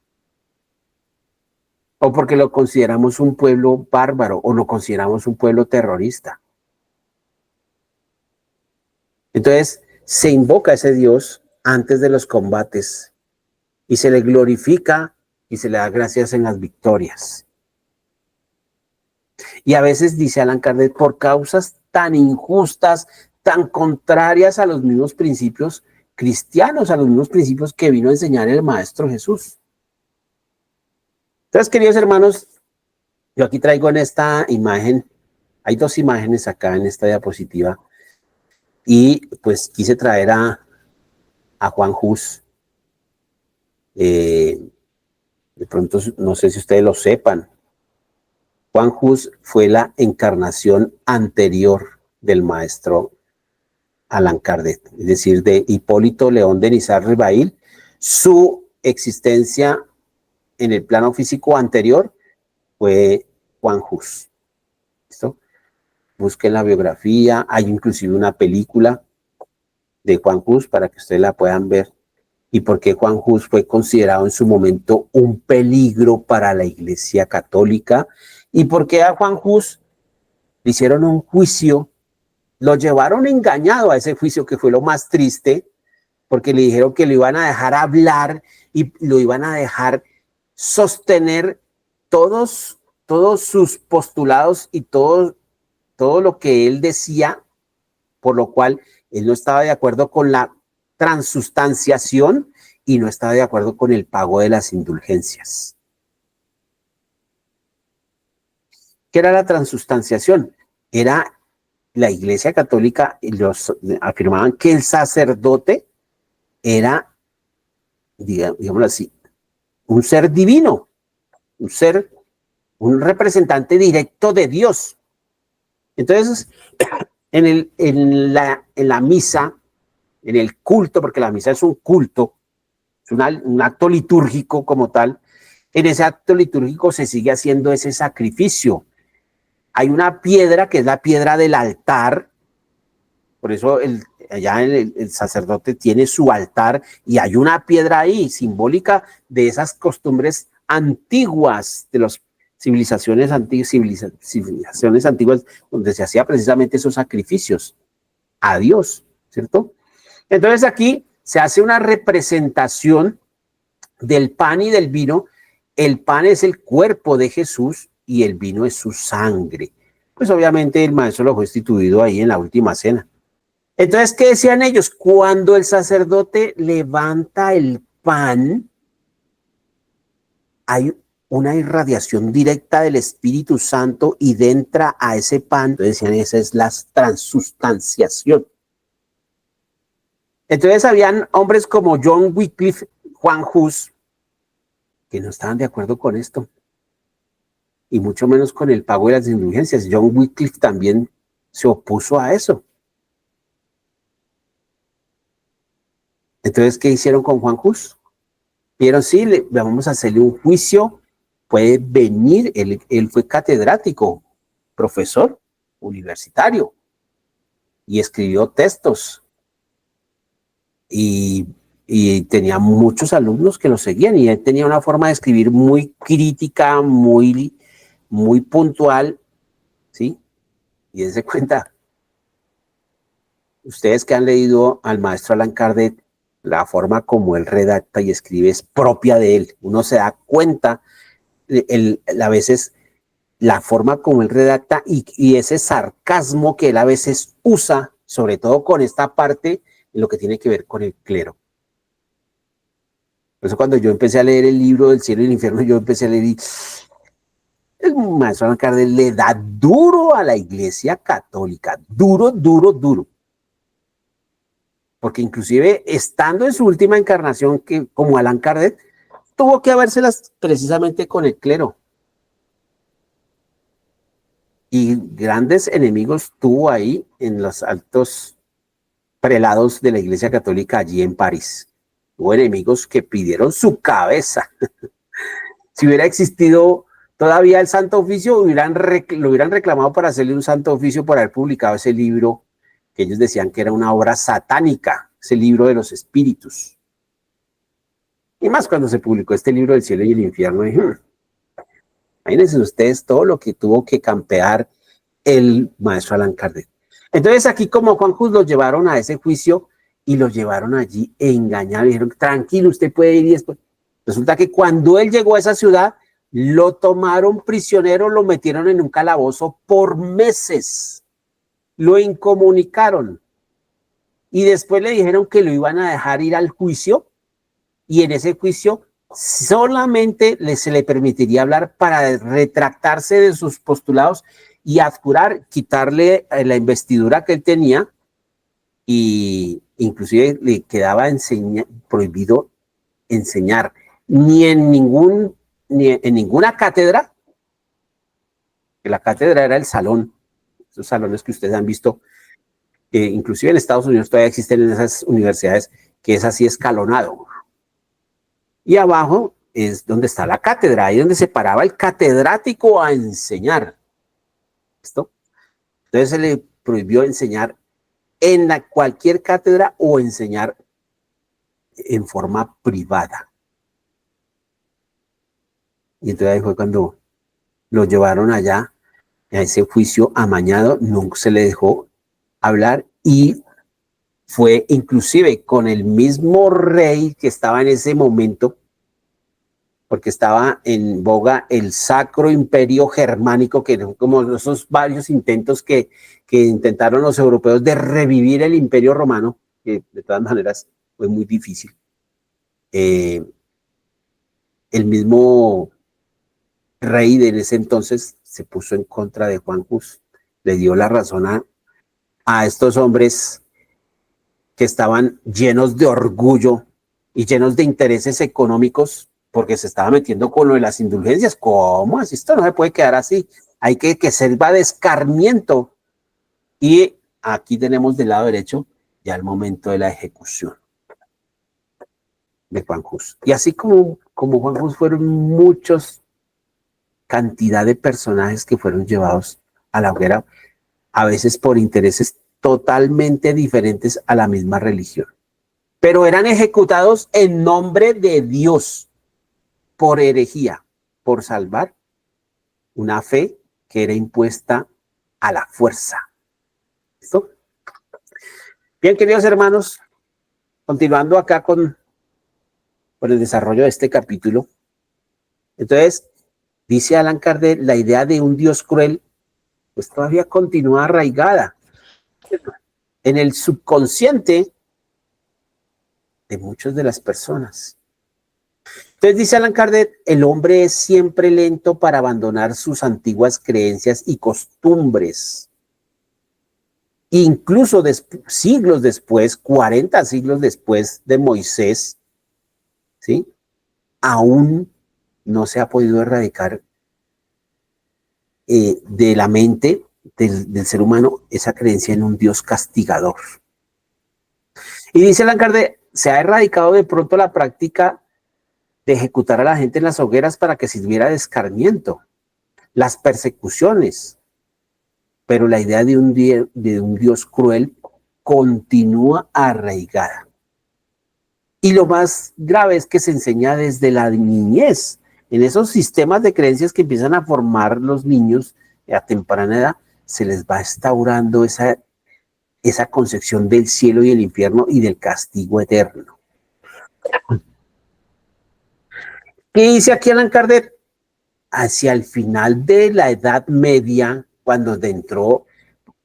o porque lo consideramos un pueblo bárbaro, o lo consideramos un pueblo terrorista. Entonces, se invoca a ese Dios antes de los combates, y se le glorifica y se le da gracias en las victorias. Y a veces, dice Allan Kardec, por causas tan injustas, tan contrarias a los mismos principios cristianos, a los mismos principios que vino a enseñar el Maestro Jesús. Entonces, queridos hermanos, yo aquí traigo en esta imagen, hay dos imágenes acá en esta diapositiva, y pues quise traer a Juan Hus. De pronto, no sé si ustedes lo sepan, Juan Hus fue la encarnación anterior del maestro Allan Kardec, es decir, de Hipólito León de Nizárt-Ribail. Su existencia en el plano físico anterior fue Juan Hus. ¿Listo? Busquen la biografía, hay inclusive una película de Juan Hus para que ustedes la puedan ver, y por qué Juan Hus fue considerado en su momento un peligro para la Iglesia Católica, y por qué a Juan Hus le hicieron un juicio, lo llevaron engañado a ese juicio, que fue lo más triste, porque le dijeron que lo iban a dejar hablar y lo iban a dejar sostener todos sus postulados y todo lo que él decía, por lo cual él no estaba de acuerdo con la transustanciación y no estaba de acuerdo con el pago de las indulgencias. ¿Qué era la transustanciación? Era la Iglesia Católica, los afirmaban que el sacerdote era, digámoslo así, un ser divino, un representante directo de Dios. Entonces, en la misa, en el culto, porque la misa es un culto, es un acto litúrgico como tal, en ese acto litúrgico se sigue haciendo ese sacrificio. Hay una piedra que es la piedra del altar, por eso allá el sacerdote tiene su altar y hay una piedra ahí simbólica de esas costumbres antiguas de las civilizaciones antiguas donde se hacía precisamente esos sacrificios a Dios, ¿cierto? Entonces aquí se hace una representación del pan y del vino. El pan es el cuerpo de Jesús y el vino es su sangre. Pues obviamente el maestro lo fue instituido ahí en la última cena. Entonces, ¿qué decían ellos? Cuando el sacerdote levanta el pan, hay una irradiación directa del Espíritu Santo y entra a ese pan. Entonces decían, esa es la transustanciación. Entonces habían hombres como John Wycliffe, Juan Hus, que no estaban de acuerdo con esto, y mucho menos con el pago de las indulgencias. John Wycliffe también se opuso a eso. Entonces, ¿qué hicieron con Juan Hus? Vieron, sí, vamos a hacerle un juicio, puede venir, él fue catedrático, profesor universitario, y escribió textos, y tenía muchos alumnos que lo seguían, y él tenía una forma de escribir muy crítica, muy puntual, ¿sí? Y dense cuenta, ustedes que han leído al maestro Allan Kardec, la forma como él redacta y escribe es propia de él. Uno se da cuenta, a veces, la forma como él redacta y ese sarcasmo que él a veces usa, sobre todo con esta parte, en lo que tiene que ver con el clero. Por eso cuando yo empecé a leer el libro del cielo y el infierno, yo empecé a leer y el maestro Allan Kardec le da duro a la Iglesia Católica, duro, duro, duro. Porque inclusive estando en su última encarnación, que como Allan Kardec, tuvo que habérselas precisamente con el clero. Y grandes enemigos tuvo ahí en los altos prelados de la Iglesia Católica allí en París. Hubo enemigos que pidieron su cabeza. Si hubiera existido todavía el Santo Oficio, lo hubieran reclamado para hacerle un Santo Oficio por haber publicado ese libro que ellos decían que era una obra satánica, ese libro de los espíritus. Y más cuando se publicó este libro del cielo y el infierno. Imagínense ustedes todo lo que tuvo que campear el maestro Allan Kardec. Entonces aquí como Juan Hus los llevaron a ese juicio y los llevaron allí engañados. Dijeron, tranquilo, usted puede ir y después. Resulta que cuando él llegó a esa ciudad, lo tomaron prisionero, lo metieron en un calabozo por meses. Lo incomunicaron y después le dijeron que lo iban a dejar ir al juicio y en ese juicio solamente se le permitiría hablar para retractarse de sus postulados y adjurar, quitarle la investidura que él tenía y inclusive le quedaba prohibido enseñar ni en ninguna cátedra, que la cátedra era el salón, esos salones que ustedes han visto, inclusive en Estados Unidos todavía existen en esas universidades que es así escalonado. Y abajo es donde está la cátedra, ahí donde se paraba el catedrático a enseñar. ¿Listo? Entonces se le prohibió enseñar en cualquier cátedra o enseñar en forma privada. Y entonces ahí fue cuando lo llevaron allá a ese juicio amañado, nunca se le dejó hablar y fue inclusive con el mismo rey que estaba en ese momento, porque estaba en boga el Sacro Imperio Germánico, que eran como esos varios intentos que intentaron los europeos de revivir el Imperio Romano, que de todas maneras fue muy difícil. El mismo rey de ese entonces se puso en contra de Juan Hus, le dio la razón a estos hombres que estaban llenos de orgullo y llenos de intereses económicos porque se estaba metiendo con lo de las indulgencias. ¿Cómo así? Esto no se puede quedar así. Hay que sirva de escarmiento. Y aquí tenemos del lado derecho ya el momento de la ejecución de Juan Hus. Y así como Juan Hus fueron muchos cantidad de personajes que fueron llevados a la hoguera, a veces por intereses totalmente diferentes a la misma religión. Pero eran ejecutados en nombre de Dios, por herejía, por salvar una fe que era impuesta a la fuerza. ¿Listo? Bien, queridos hermanos, continuando acá con el desarrollo de este capítulo. Entonces, dice Allan Kardec, la idea de un Dios cruel, pues todavía continúa arraigada en el subconsciente de muchas de las personas. Entonces dice Allan Kardec, el hombre es siempre lento para abandonar sus antiguas creencias y costumbres. Incluso siglos después, 40 siglos después de Moisés, ¿sí? Aún no se ha podido erradicar de la mente del ser humano esa creencia en un Dios castigador. Y dice Allan Kardec, se ha erradicado de pronto la práctica de ejecutar a la gente en las hogueras para que sirviera de escarmiento, las persecuciones, pero la idea de un Dios cruel continúa arraigada. Y lo más grave es que se enseña desde la niñez, en esos sistemas de creencias que empiezan a formar los niños a temprana edad, se les va instaurando esa concepción del cielo y el infierno y del castigo eterno. ¿Qué dice aquí Allan Kardec? Hacia el final de la Edad Media, cuando entró,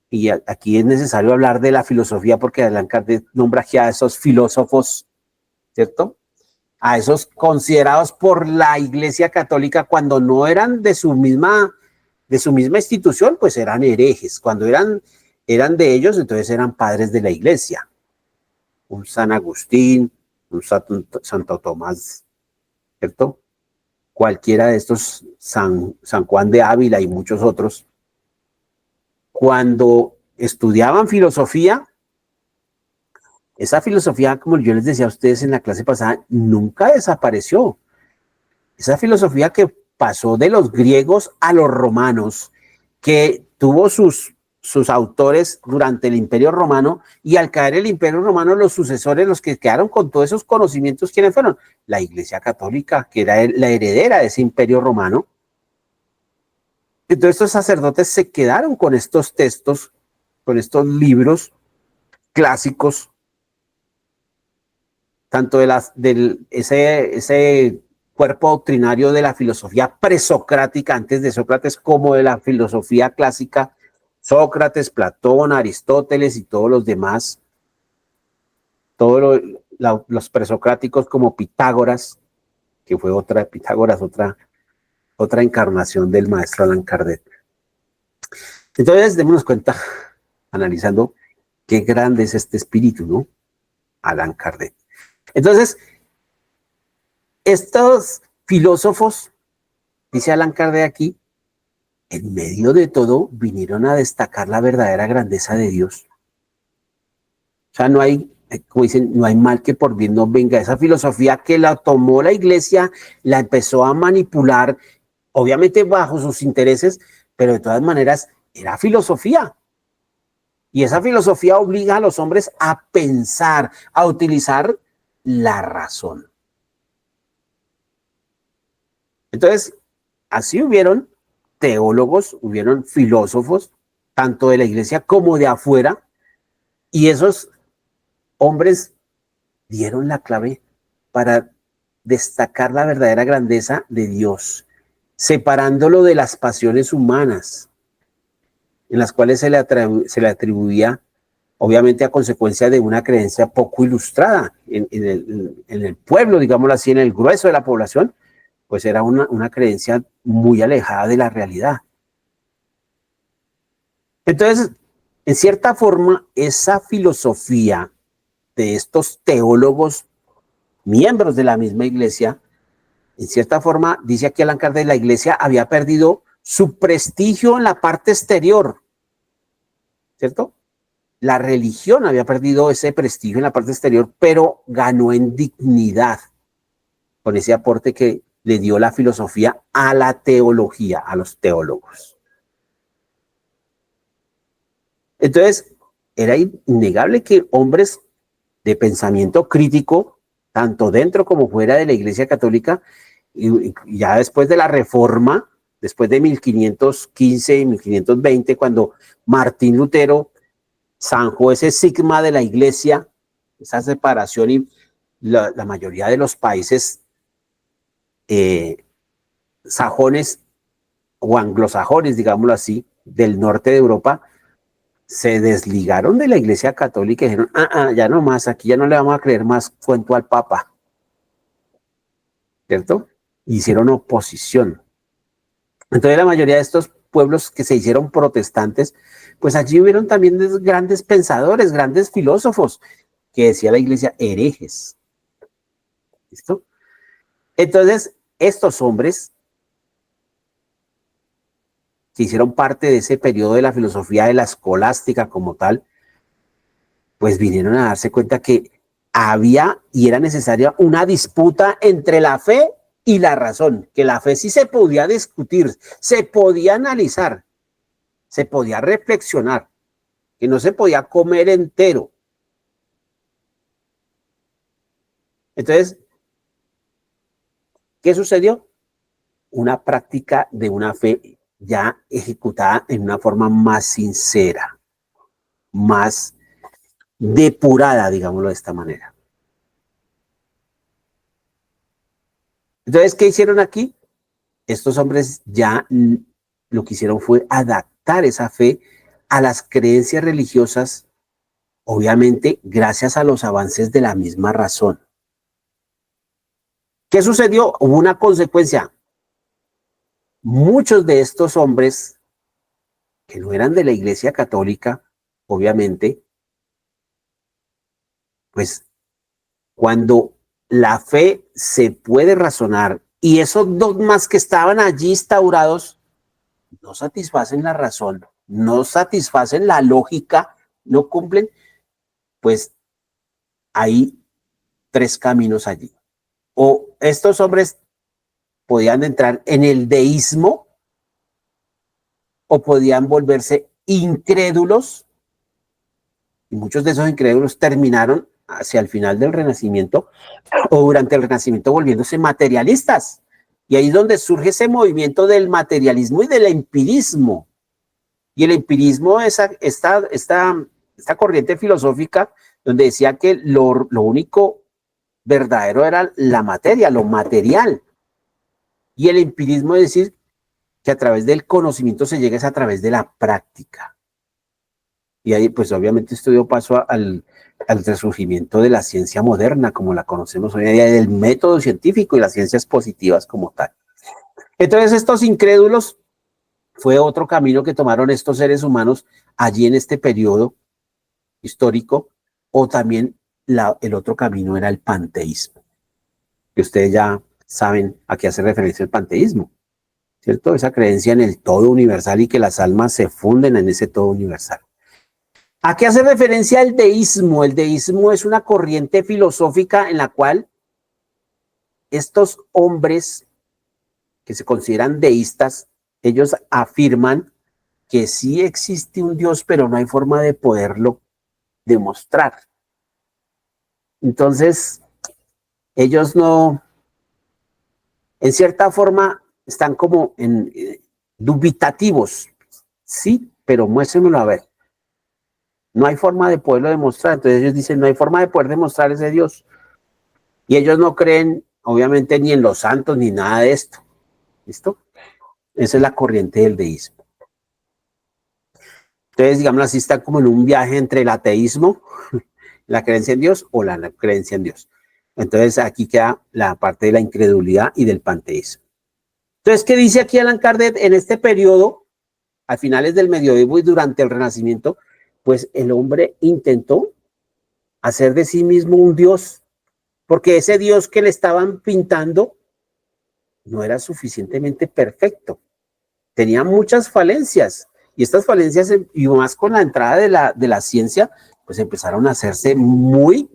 y aquí es necesario hablar de la filosofía porque Allan Kardec nombra aquí a esos filósofos, ¿cierto? A esos considerados por la Iglesia Católica cuando no eran de su misma institución, pues eran herejes. Cuando eran de ellos, entonces eran padres de la Iglesia. Un San Agustín, un Santo Tomás, ¿cierto? Cualquiera de estos, San Juan de Ávila y muchos otros, cuando estudiaban filosofía, esa filosofía, como yo les decía a ustedes en la clase pasada, nunca desapareció. Esa filosofía que pasó de los griegos a los romanos, que tuvo sus autores durante el Imperio Romano, y al caer el Imperio Romano, los sucesores, los que quedaron con todos esos conocimientos, ¿quiénes fueron? La Iglesia Católica, que era la heredera de ese Imperio Romano. Entonces estos sacerdotes se quedaron con estos textos, con estos libros clásicos, tanto de ese cuerpo doctrinario de la filosofía presocrática antes de Sócrates, como de la filosofía clásica, Sócrates, Platón, Aristóteles y todos los demás, todos los presocráticos como Pitágoras, que fue otra encarnación del maestro Allan Kardec. Entonces, démonos cuenta, analizando qué grande es este espíritu, ¿no? Allan Kardec. Entonces, estos filósofos, dice Allan Kardec aquí, en medio de todo vinieron a destacar la verdadera grandeza de Dios. O sea, no hay, como dicen, no hay mal que por bien no venga. Esa filosofía que la tomó la Iglesia, la empezó a manipular, obviamente bajo sus intereses, pero de todas maneras era filosofía. Y esa filosofía obliga a los hombres a pensar, a utilizar la razón. Entonces, así hubieron teólogos, hubieron filósofos, tanto de la Iglesia como de afuera, y esos hombres dieron la clave para destacar la verdadera grandeza de Dios, separándolo de las pasiones humanas, en las cuales se le atribuía, obviamente a consecuencia de una creencia poco ilustrada en el pueblo, digámoslo así, en el grueso de la población, pues era una creencia muy alejada de la realidad. Entonces, en cierta forma, esa filosofía de estos teólogos, miembros de la misma Iglesia, en cierta forma, dice aquí Allan Kardec, la iglesia había perdido su prestigio en la parte exterior, ¿cierto? La religión había perdido ese prestigio en la parte exterior, pero ganó en dignidad con ese aporte que le dio la filosofía a la teología, a los teólogos. Entonces, era innegable que hombres de pensamiento crítico, tanto dentro como fuera de la Iglesia Católica, y ya después de la Reforma, después de 1515 y 1520, cuando Martín Lutero zanjó ese sigma de la Iglesia, esa separación, y la mayoría de los países sajones o anglosajones, digámoslo así, del norte de Europa, se desligaron de la Iglesia Católica y dijeron, ya no más, aquí ya no le vamos a creer más cuento al Papa, ¿cierto? Hicieron oposición. Entonces la mayoría de estos pueblos que se hicieron protestantes, pues allí hubieron también grandes pensadores, grandes filósofos, que decía la Iglesia, herejes. ¿Listo? Entonces, estos hombres que hicieron parte de ese periodo de la filosofía de la escolástica como tal, pues vinieron a darse cuenta que había y era necesaria una disputa entre la fe y la razón, que la fe sí se podía discutir, se podía analizar, se podía reflexionar, que no se podía comer entero. Entonces, ¿qué sucedió? Una práctica de una fe ya ejecutada en una forma más sincera, más depurada, digámoslo de esta manera. Entonces, ¿qué hicieron aquí? Estos hombres ya lo que hicieron fue adaptar esa fe a las creencias religiosas, obviamente gracias a los avances de la misma razón. ¿Qué sucedió? Hubo una consecuencia. Muchos de estos hombres, que no eran de la Iglesia Católica, obviamente, pues cuando la fe se puede razonar y esos dogmas que estaban allí instaurados no satisfacen la razón, no satisfacen la lógica, no cumplen, pues hay tres caminos allí. O estos hombres podían entrar en el deísmo o podían volverse incrédulos, y muchos de esos incrédulos terminaron hacia el final del Renacimiento o durante el Renacimiento volviéndose materialistas. Y ahí es donde surge ese movimiento del materialismo y del empirismo. Y el empirismo es esta corriente filosófica donde decía que lo único verdadero era la materia, lo material. Y el empirismo es decir que a través del conocimiento se llega a través de la práctica. Y ahí pues obviamente esto dio paso al resurgimiento de la ciencia moderna, como la conocemos hoy en día, del método científico y las ciencias positivas como tal. Entonces estos incrédulos fue otro camino que tomaron estos seres humanos allí en este periodo histórico, o también el otro camino era el panteísmo, que ustedes ya saben a qué hace referencia el panteísmo, ¿cierto? Esa creencia en el todo universal y que las almas se funden en ese todo universal. ¿A qué hace referencia el deísmo? El deísmo es una corriente filosófica en la cual estos hombres que se consideran deístas, ellos afirman que sí existe un Dios, pero no hay forma de poderlo demostrar. Entonces, ellos no, en cierta forma, están como dubitativos. Sí, pero muéstrenmelo a ver. No hay forma de poderlo demostrar. Entonces ellos dicen, no hay forma de poder demostrar ese Dios. Y ellos no creen, obviamente, ni en los santos, ni nada de esto. ¿Listo? Esa es la corriente del deísmo. Entonces, digamos así, está como en un viaje entre el ateísmo, la creencia en Dios, o la creencia en Dios. Entonces, aquí queda la parte de la incredulidad y del panteísmo. Entonces, ¿qué dice aquí Allan Kardec? En este periodo, a finales del medioevo y durante el Renacimiento, pues el hombre intentó hacer de sí mismo un Dios, porque ese Dios que le estaban pintando no era suficientemente perfecto. Tenía muchas falencias y estas falencias, y más con la entrada de la ciencia, pues empezaron a hacerse muy,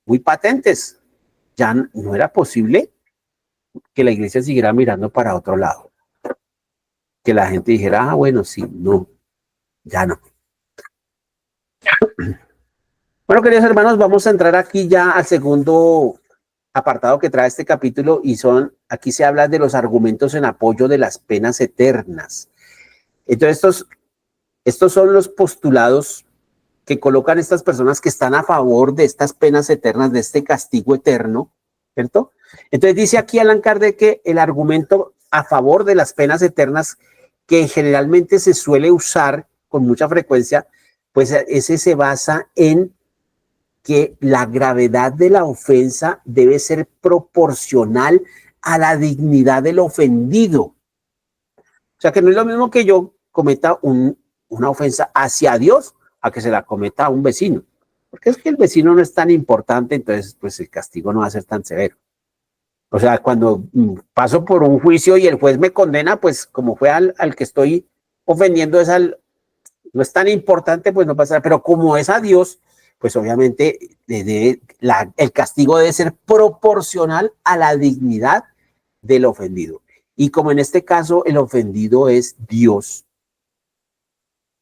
muy patentes. Ya no era posible que la iglesia siguiera mirando para otro lado. Que la gente dijera, ah, bueno, sí, no, ya no. Bueno, queridos hermanos, vamos a entrar aquí ya al segundo apartado que trae este capítulo y aquí se habla de los argumentos en apoyo de las penas eternas. Entonces, estos son los postulados que colocan estas personas que están a favor de estas penas eternas, de este castigo eterno, ¿cierto? Entonces dice aquí Allan Kardec que el argumento a favor de las penas eternas que generalmente se suele usar con mucha frecuencia, pues ese se basa en que la gravedad de la ofensa debe ser proporcional a la dignidad del ofendido. O sea, que no es lo mismo que yo cometa una ofensa hacia Dios a que se la cometa a un vecino. Porque es que el vecino no es tan importante, entonces pues el castigo no va a ser tan severo. O sea, cuando paso por un juicio y el juez me condena, pues como fue al que estoy ofendiendo, no es tan importante, pues no pasa nada. Pero como es a Dios, pues obviamente el castigo debe ser proporcional a la dignidad del ofendido. Y como en este caso el ofendido es Dios,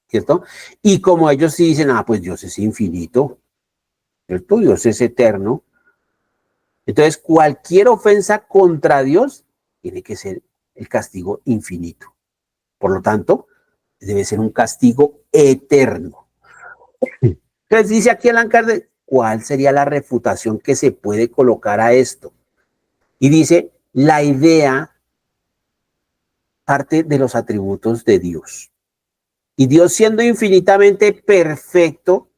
¿cierto? Y como ellos sí dicen, ah, pues Dios es infinito, ¿cierto? Dios es eterno. Entonces, cualquier ofensa contra Dios tiene que ser el castigo infinito. Por lo tanto, debe ser un castigo eterno. Entonces, dice aquí Allan Kardec, ¿cuál sería la refutación que se puede colocar a esto? Y dice, la idea parte de los atributos de Dios. Y Dios siendo infinitamente perfecto,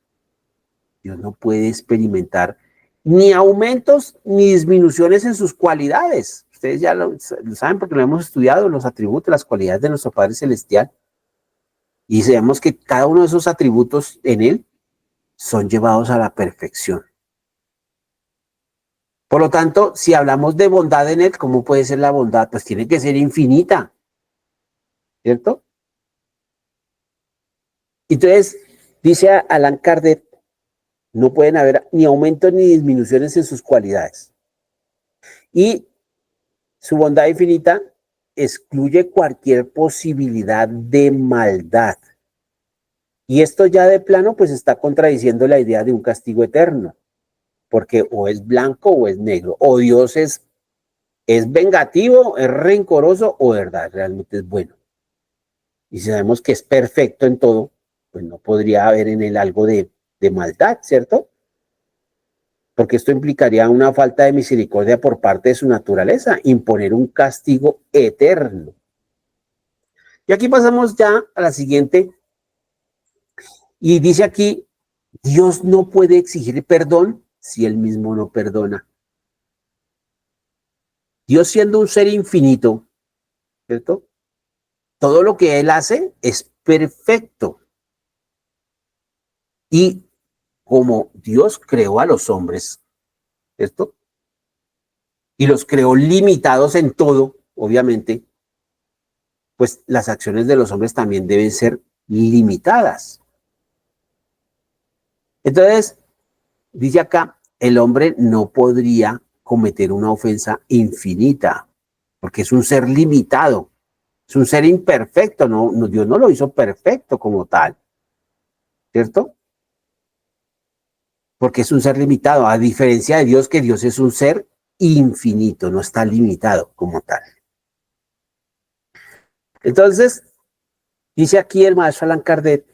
Dios no puede experimentar ni aumentos ni disminuciones en sus cualidades. Ustedes ya lo saben porque lo hemos estudiado, los atributos, las cualidades de nuestro Padre Celestial. Y sabemos que cada uno de esos atributos en Él son llevados a la perfección. Por lo tanto, si hablamos de bondad en Él, ¿cómo puede ser la bondad? Pues tiene que ser infinita, ¿cierto? Entonces, dice Allan Kardec, no pueden haber ni aumentos ni disminuciones en sus cualidades. Y su bondad infinita excluye cualquier posibilidad de maldad. Y esto ya de plano pues está contradiciendo la idea de un castigo eterno, porque o es blanco o es negro, o Dios es vengativo, es rencoroso o verdad, realmente es bueno. Y si sabemos que es perfecto en todo, pues no podría haber en él algo de maldad, ¿cierto? Porque esto implicaría una falta de misericordia por parte de su naturaleza, imponer un castigo eterno. Y aquí pasamos ya a la siguiente, y dice aquí, Dios no puede exigir perdón si él mismo no perdona. Dios siendo un ser infinito, ¿cierto? Todo lo que él hace es perfecto. Y como Dios creó a los hombres, ¿cierto? Y los creó limitados en todo, obviamente, pues las acciones de los hombres también deben ser limitadas. Entonces, dice acá, el hombre no podría cometer una ofensa infinita, porque es un ser limitado, es un ser imperfecto, Dios no lo hizo perfecto como tal, ¿cierto? Porque es un ser limitado, a diferencia de Dios, que Dios es un ser infinito, no está limitado como tal. Entonces, dice aquí el maestro Allan Kardec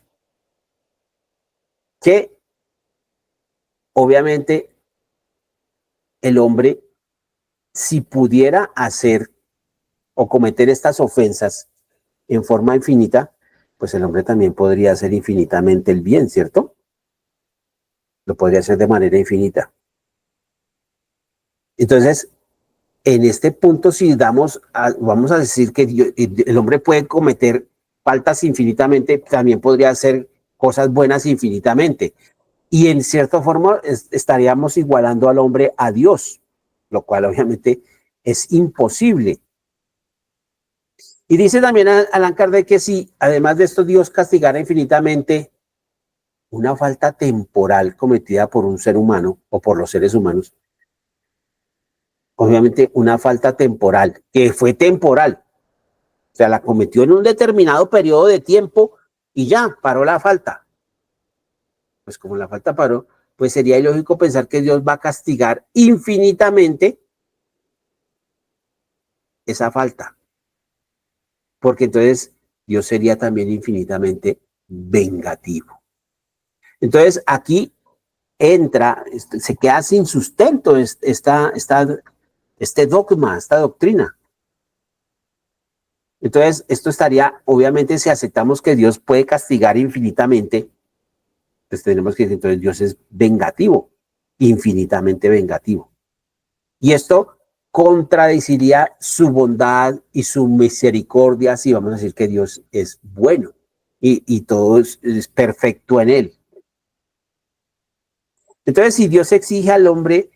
que obviamente el hombre, si pudiera hacer o cometer estas ofensas en forma infinita, pues el hombre también podría hacer infinitamente el bien, ¿cierto? Lo podría hacer de manera infinita. Entonces, en este punto, si vamos a decir que el hombre puede cometer faltas infinitamente, también podría hacer cosas buenas infinitamente. Y en cierta forma estaríamos igualando al hombre a Dios, lo cual obviamente es imposible. Y dice también Allan Kardec que si, además de esto, Dios castigara infinitamente una falta temporal cometida por un ser humano o por los seres humanos, obviamente una falta temporal, que fue temporal, o sea, la cometió en un determinado periodo de tiempo y ya, paró la falta. Pues como la falta paró, pues sería ilógico pensar que Dios va a castigar infinitamente esa falta, porque entonces Dios sería también infinitamente vengativo. Entonces aquí entra, se queda sin sustento este dogma, esta doctrina. Entonces, esto estaría, obviamente, si aceptamos que Dios puede castigar infinitamente, pues tenemos que decir, entonces Dios es vengativo, infinitamente vengativo. Y esto contradeciría su bondad y su misericordia si vamos a decir que Dios es bueno y todo es perfecto en él. Entonces, si Dios exige al hombre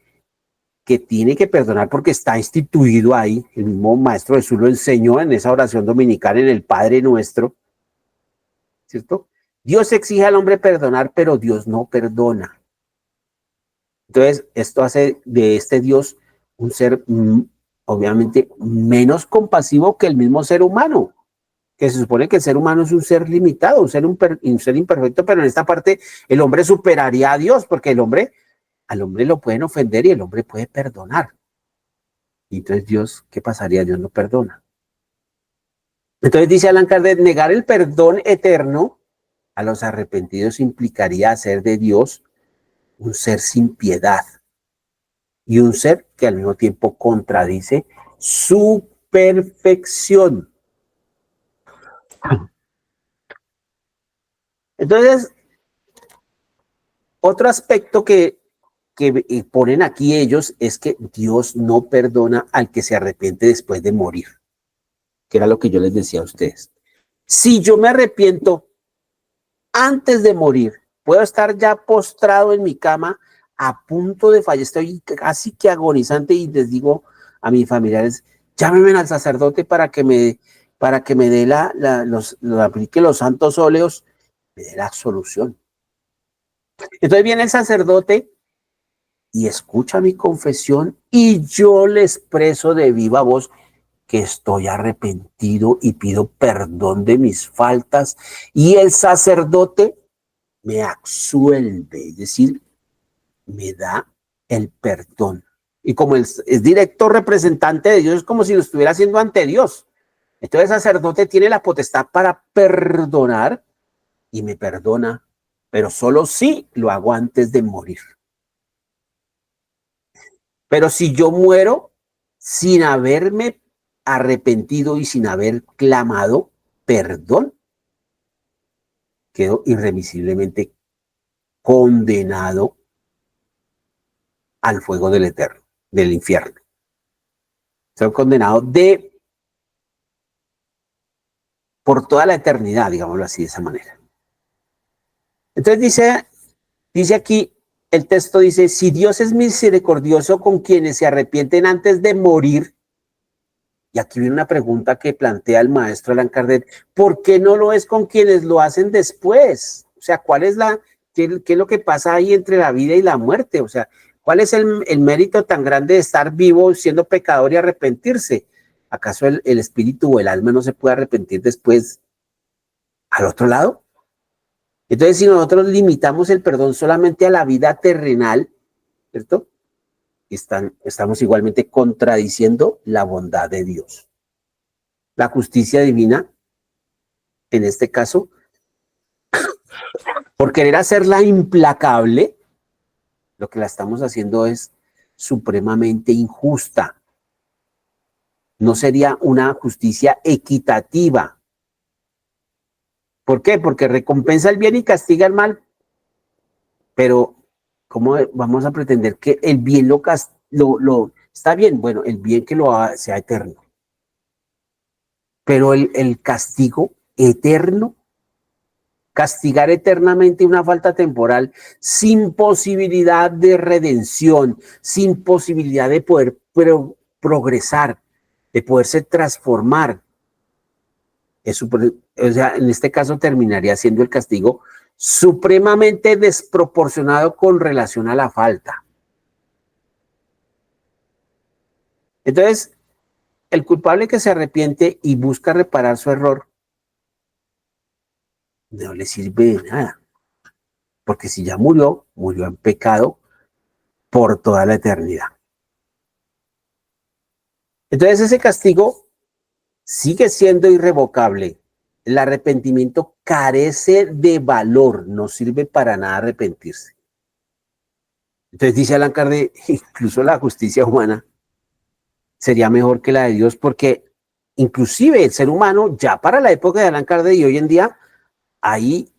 que tiene que perdonar porque está instituido ahí, el mismo Maestro Jesús lo enseñó en esa oración dominical en el Padre Nuestro, ¿cierto? Dios exige al hombre perdonar, pero Dios no perdona. Entonces, esto hace de este Dios un ser, obviamente, menos compasivo que el mismo ser humano, que se supone que el ser humano es un ser limitado, un ser imperfecto, pero en esta parte el hombre superaría a Dios, porque al hombre lo pueden ofender y el hombre puede perdonar. Y entonces Dios, ¿qué pasaría? Dios no perdona. Entonces dice Allan Kardec, negar el perdón eterno a los arrepentidos implicaría hacer de Dios un ser sin piedad y un ser que al mismo tiempo contradice su perfección. Entonces, otro aspecto que ponen aquí ellos es que Dios no perdona al que se arrepiente después de morir, que era lo que yo les decía a ustedes. Si yo me arrepiento antes de morir, puedo estar ya postrado en mi cama a punto de fallecer, estoy casi que agonizante y les digo a mis familiares, llámenme al sacerdote para que me dé aplique los santos óleos, me dé la solución. Entonces viene el sacerdote y escucha mi confesión y yo le expreso de viva voz que estoy arrepentido y pido perdón de mis faltas y el sacerdote me absuelve, es decir, me da el perdón. Y como es directo representante de Dios, es como si lo estuviera haciendo ante Dios. Entonces el sacerdote tiene la potestad para perdonar y me perdona, pero solo si lo hago antes de morir. Pero si yo muero sin haberme arrepentido y sin haber clamado perdón, quedo irremisiblemente condenado al fuego del eterno, del infierno. Soy condenado por toda la eternidad, digámoslo así, de esa manera. Entonces dice aquí, el texto dice, si Dios es misericordioso con quienes se arrepienten antes de morir, y aquí viene una pregunta que plantea el maestro Allan Kardec, ¿por qué no lo es con quienes lo hacen después? O sea, qué es lo que pasa ahí entre la vida y la muerte? O sea, ¿cuál es el mérito tan grande de estar vivo siendo pecador y arrepentirse? ¿Acaso el espíritu o el alma no se puede arrepentir después al otro lado? Entonces, si nosotros limitamos el perdón solamente a la vida terrenal, ¿cierto? Estamos igualmente contradiciendo la bondad de Dios. La justicia divina, en este caso, por querer hacerla implacable, lo que la estamos haciendo es supremamente injusta. No sería una justicia equitativa. ¿Por qué? Porque recompensa el bien y castiga el mal. Pero, ¿cómo vamos a pretender que el bien lo está bien? Bueno, el bien que lo haga sea eterno. Pero el castigo eterno, castigar eternamente una falta temporal sin posibilidad de redención, sin posibilidad de poder progresar, de poderse transformar. O sea, en este caso terminaría siendo el castigo supremamente desproporcionado con relación a la falta. Entonces, el culpable que se arrepiente y busca reparar su error no le sirve de nada, porque si ya murió, murió en pecado por toda la eternidad. Entonces ese castigo sigue siendo irrevocable. El arrepentimiento carece de valor, no sirve para nada arrepentirse. Entonces dice Allan Kardec, incluso la justicia humana sería mejor que la de Dios, porque inclusive el ser humano, ya para la época de Allan Kardec y hoy en día, hay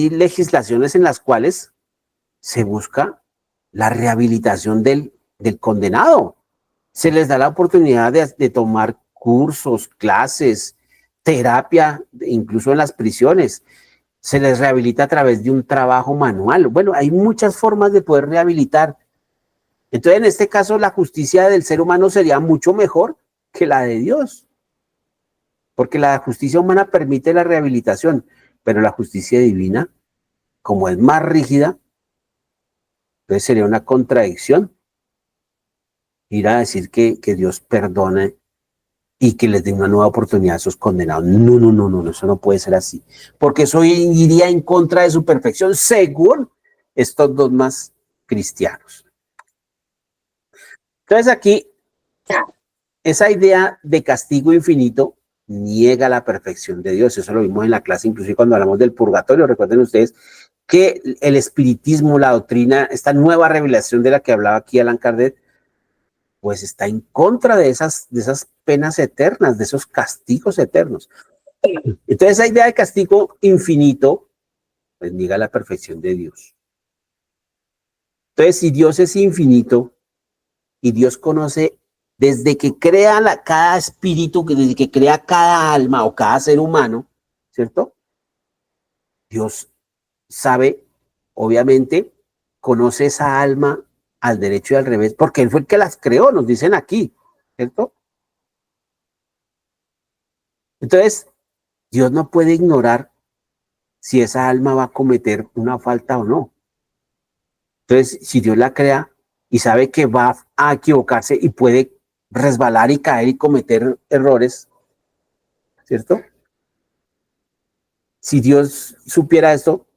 legislaciones en las cuales se busca la rehabilitación del condenado. Se les da la oportunidad de tomar cursos, clases, terapia, incluso en las prisiones. Se les rehabilita a través de un trabajo manual. Bueno, hay muchas formas de poder rehabilitar. Entonces, en este caso, la justicia del ser humano sería mucho mejor que la de Dios, porque la justicia humana permite la rehabilitación, pero la justicia divina, como es más rígida, entonces sería una contradicción ir a decir que Dios perdone y que les dé una nueva oportunidad a esos condenados. No, no, no, no, eso no puede ser así, porque eso iría en contra de su perfección, según estos dogmas cristianos. Entonces aquí, esa idea de castigo infinito niega la perfección de Dios. Eso lo vimos en la clase, inclusive cuando hablamos del purgatorio. Recuerden ustedes que el espiritismo, la doctrina, esta nueva revelación de la que hablaba aquí Allan Kardec, pues está en contra de esas penas eternas, de esos castigos eternos. Entonces esa idea de castigo infinito, pues niega la perfección de Dios. Entonces, si Dios es infinito y Dios conoce desde que crea cada espíritu, desde que crea cada alma o cada ser humano, ¿cierto? Dios sabe, obviamente, conoce esa alma al derecho y al revés, porque Él fue el que las creó, nos dicen aquí, ¿cierto? Entonces, Dios no puede ignorar si esa alma va a cometer una falta o no. Entonces, si Dios la crea y sabe que va a equivocarse y puede resbalar y caer y cometer errores, ¿cierto? Si Dios supiera esto,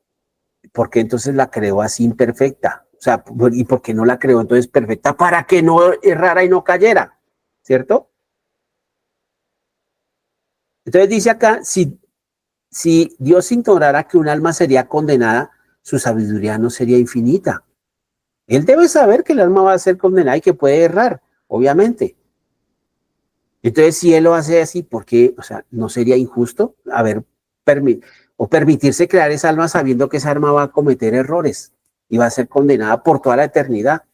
¿por qué entonces la creó así imperfecta? O sea, ¿y por qué no la creó entonces perfecta para que no errara y no cayera? ¿Cierto? Entonces dice acá, si Dios ignorara que un alma sería condenada, su sabiduría no sería infinita. Él debe saber que el alma va a ser condenada y que puede errar, obviamente. Entonces, si él lo hace así, ¿por qué? O sea, ¿no sería injusto permitirse crear esa alma sabiendo que esa alma va a cometer errores y va a ser condenada por toda la eternidad?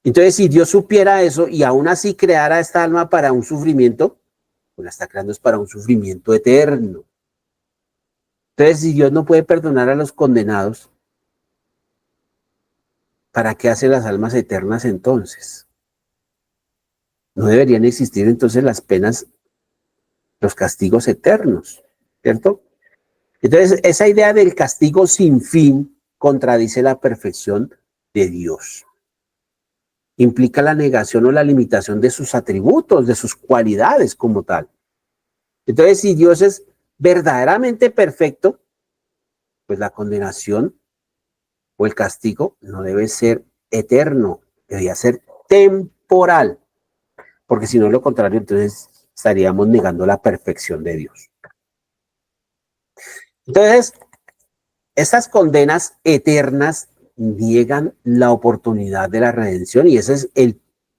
Entonces, si Dios supiera eso y aún así creara esta alma para un sufrimiento, pues la está creando es para un sufrimiento eterno. Entonces, si Dios no puede perdonar a los condenados, ¿para qué hace las almas eternas entonces? No deberían existir entonces las penas, los castigos eternos, ¿cierto? Entonces, esa idea del castigo sin fin contradice la perfección de Dios. Implica la negación o la limitación de sus atributos, de sus cualidades como tal. Entonces, si Dios es verdaderamente perfecto, pues la condenación o el castigo no debe ser eterno, debería ser temporal, porque si no, lo contrario, entonces estaríamos negando la perfección de Dios. Entonces, estas condenas eternas niegan la oportunidad de la redención y ese es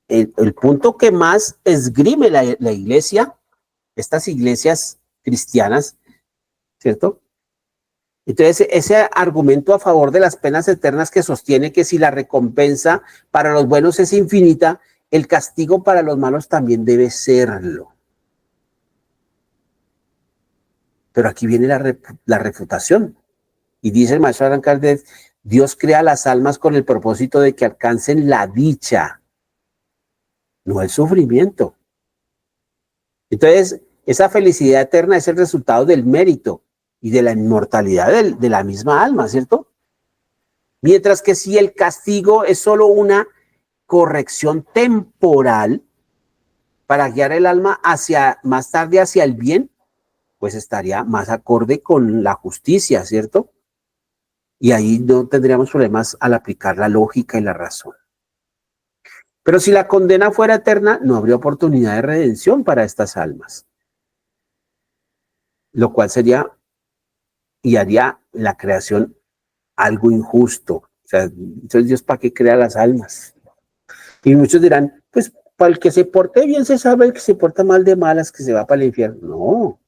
el punto que más esgrime la iglesia, estas iglesias cristianas, ¿cierto? Entonces, ese argumento a favor de las penas eternas que sostiene que si la recompensa para los buenos es infinita, el castigo para los malos también debe serlo. Pero aquí viene la refutación. Y dice el maestro Allan Kardec, Dios crea las almas con el propósito de que alcancen la dicha, no el sufrimiento. Entonces, esa felicidad eterna es el resultado del mérito y de la inmortalidad de la misma alma, ¿cierto? Mientras que si el castigo es solo una corrección temporal para guiar el alma hacia más tarde hacia el bien, pues estaría más acorde con la justicia, ¿cierto? Y ahí no tendríamos problemas al aplicar la lógica y la razón. Pero si la condena fuera eterna, no habría oportunidad de redención para estas almas, lo cual sería y haría la creación algo injusto. O sea, entonces Dios, ¿para qué crea las almas? Y muchos dirán, pues para el que se porte bien se sabe, el que se porta mal de malas que se va para el infierno. No,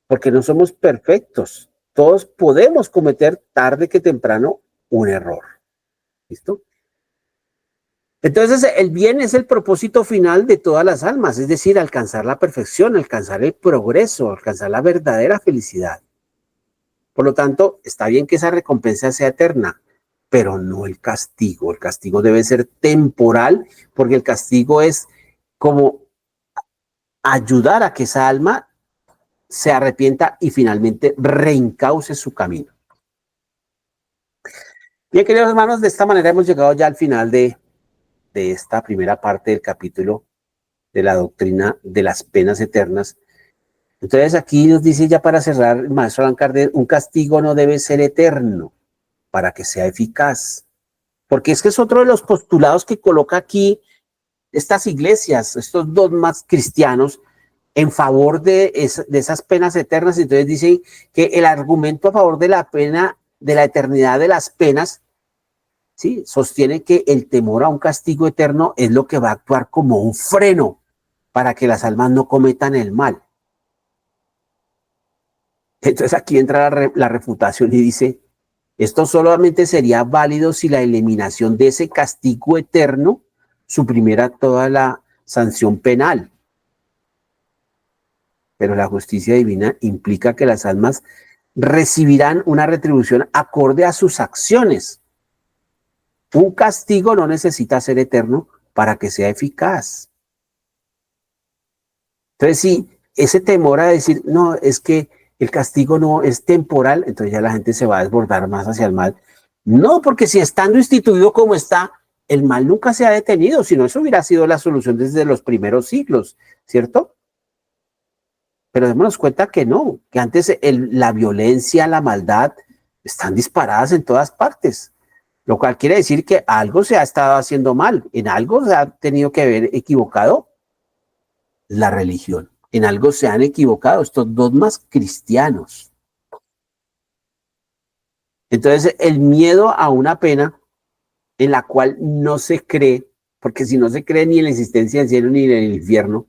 porque no somos perfectos. Todos podemos cometer tarde que temprano un error. ¿Listo? Entonces, el bien es el propósito final de todas las almas, es decir, alcanzar la perfección, alcanzar el progreso, alcanzar la verdadera felicidad. Por lo tanto, está bien que esa recompensa sea eterna, pero no el castigo. El castigo debe ser temporal, porque el castigo es como ayudar a que esa alma se arrepienta y finalmente reencauce su camino. Bien, queridos hermanos, de esta manera hemos llegado ya al final de esta primera parte del capítulo de la doctrina de las penas eternas. Entonces aquí nos dice ya para cerrar, el maestro Allan Kardec, un castigo no debe ser eterno para que sea eficaz. Porque es que es otro de los postulados que coloca aquí estas iglesias, estos dogmas cristianos, en favor de esas penas eternas. Entonces dice que el argumento a favor de la pena, de la eternidad de las penas, ¿sí? Sostiene que el temor a un castigo eterno es lo que va a actuar como un freno para que las almas no cometan el mal. Entonces aquí entra la refutación y dice, esto solamente sería válido si la eliminación de ese castigo eterno suprimiera toda la sanción penal. Pero la justicia divina implica que las almas recibirán una retribución acorde a sus acciones. Un castigo no necesita ser eterno para que sea eficaz. Entonces, si ese temor a decir, no, es que el castigo no es temporal, entonces ya la gente se va a desbordar más hacia el mal. No, porque si estando instituido como está, el mal nunca se ha detenido, sino eso hubiera sido la solución desde los primeros siglos, ¿cierto? Pero démonos cuenta que no, que antes la violencia, la maldad están disparadas en todas partes, lo cual quiere decir que algo se ha estado haciendo mal, en algo se ha tenido que haber equivocado la religión, en algo se han equivocado estos dogmas cristianos. Entonces, el miedo a una pena en la cual no se cree, porque si no se cree ni en la existencia del cielo ni en el infierno,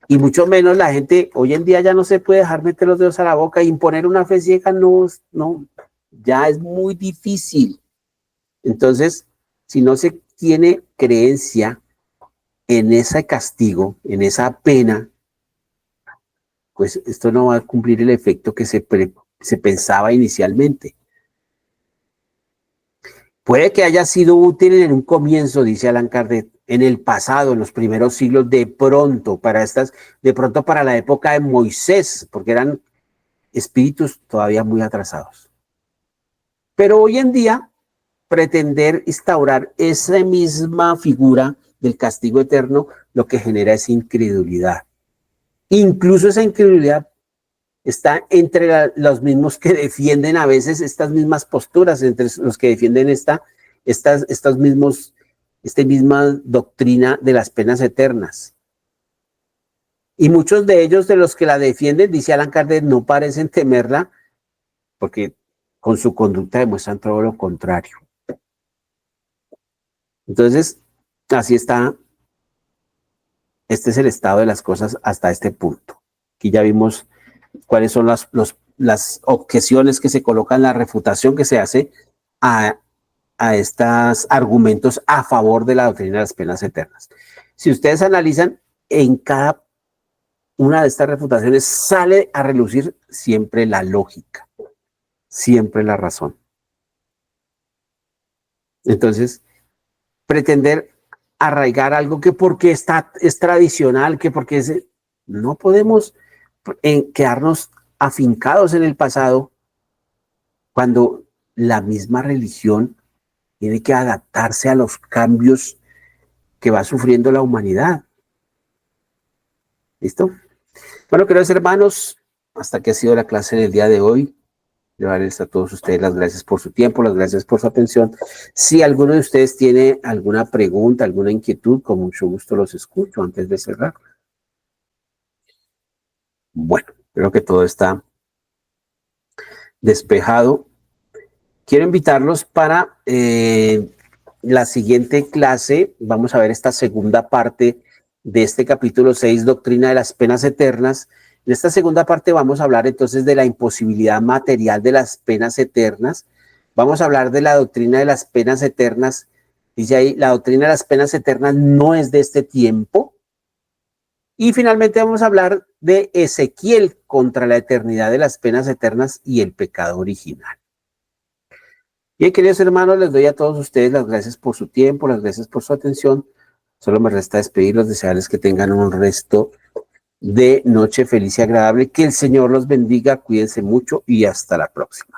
y mucho menos la gente, hoy en día ya no se puede dejar meter los dedos a la boca e imponer una fe ciega, no, no, ya es muy difícil. Entonces, si no se tiene creencia en ese castigo, en esa pena, pues esto no va a cumplir el efecto que se pensaba inicialmente. Puede que haya sido útil en un comienzo, dice Allan Kardec, en el pasado, en los primeros siglos, de pronto para la época de Moisés, porque eran espíritus todavía muy atrasados. Pero hoy en día, pretender instaurar esa misma figura del castigo eterno, lo que genera es incredulidad. Incluso esa incredulidad está entre los mismos que defienden a veces estas mismas posturas, entre los que defienden esta misma doctrina de las penas eternas. Y muchos de ellos, de los que la defienden, dice Allan Kardec, no parecen temerla, porque con su conducta demuestran todo lo contrario. Entonces, así está, este es el estado de las cosas hasta este punto. Aquí ya vimos cuáles son las objeciones que se colocan, la refutación que se hace a estos argumentos a favor de la doctrina de las penas eternas. Si ustedes analizan, en cada una de estas refutaciones sale a relucir siempre la lógica, siempre la razón. Entonces, pretender arraigar algo que porque es tradicional, que porque no podemos quedarnos afincados en el pasado cuando la misma religión tiene que adaptarse a los cambios que va sufriendo la humanidad. ¿Listo? Bueno, queridos hermanos, hasta aquí ha sido la clase del día de hoy. Yo darles a todos ustedes las gracias por su tiempo, las gracias por su atención. Si alguno de ustedes tiene alguna pregunta, alguna inquietud, con mucho gusto los escucho antes de cerrar. Bueno, creo que todo está despejado. Quiero invitarlos para la siguiente clase. Vamos a ver esta segunda parte de este capítulo 6, Doctrina de las Penas Eternas. En esta segunda parte vamos a hablar entonces de la imposibilidad material de las penas eternas. Vamos a hablar de la doctrina de las penas eternas. Dice ahí, la doctrina de las penas eternas no es de este tiempo. Y finalmente vamos a hablar de Ezequiel contra la eternidad de las penas eternas y el pecado original. Bien, queridos hermanos, les doy a todos ustedes las gracias por su tiempo, las gracias por su atención. Solo me resta despedirlos, desearles que tengan un resto de noche feliz y agradable. Que el Señor los bendiga, cuídense mucho y hasta la próxima.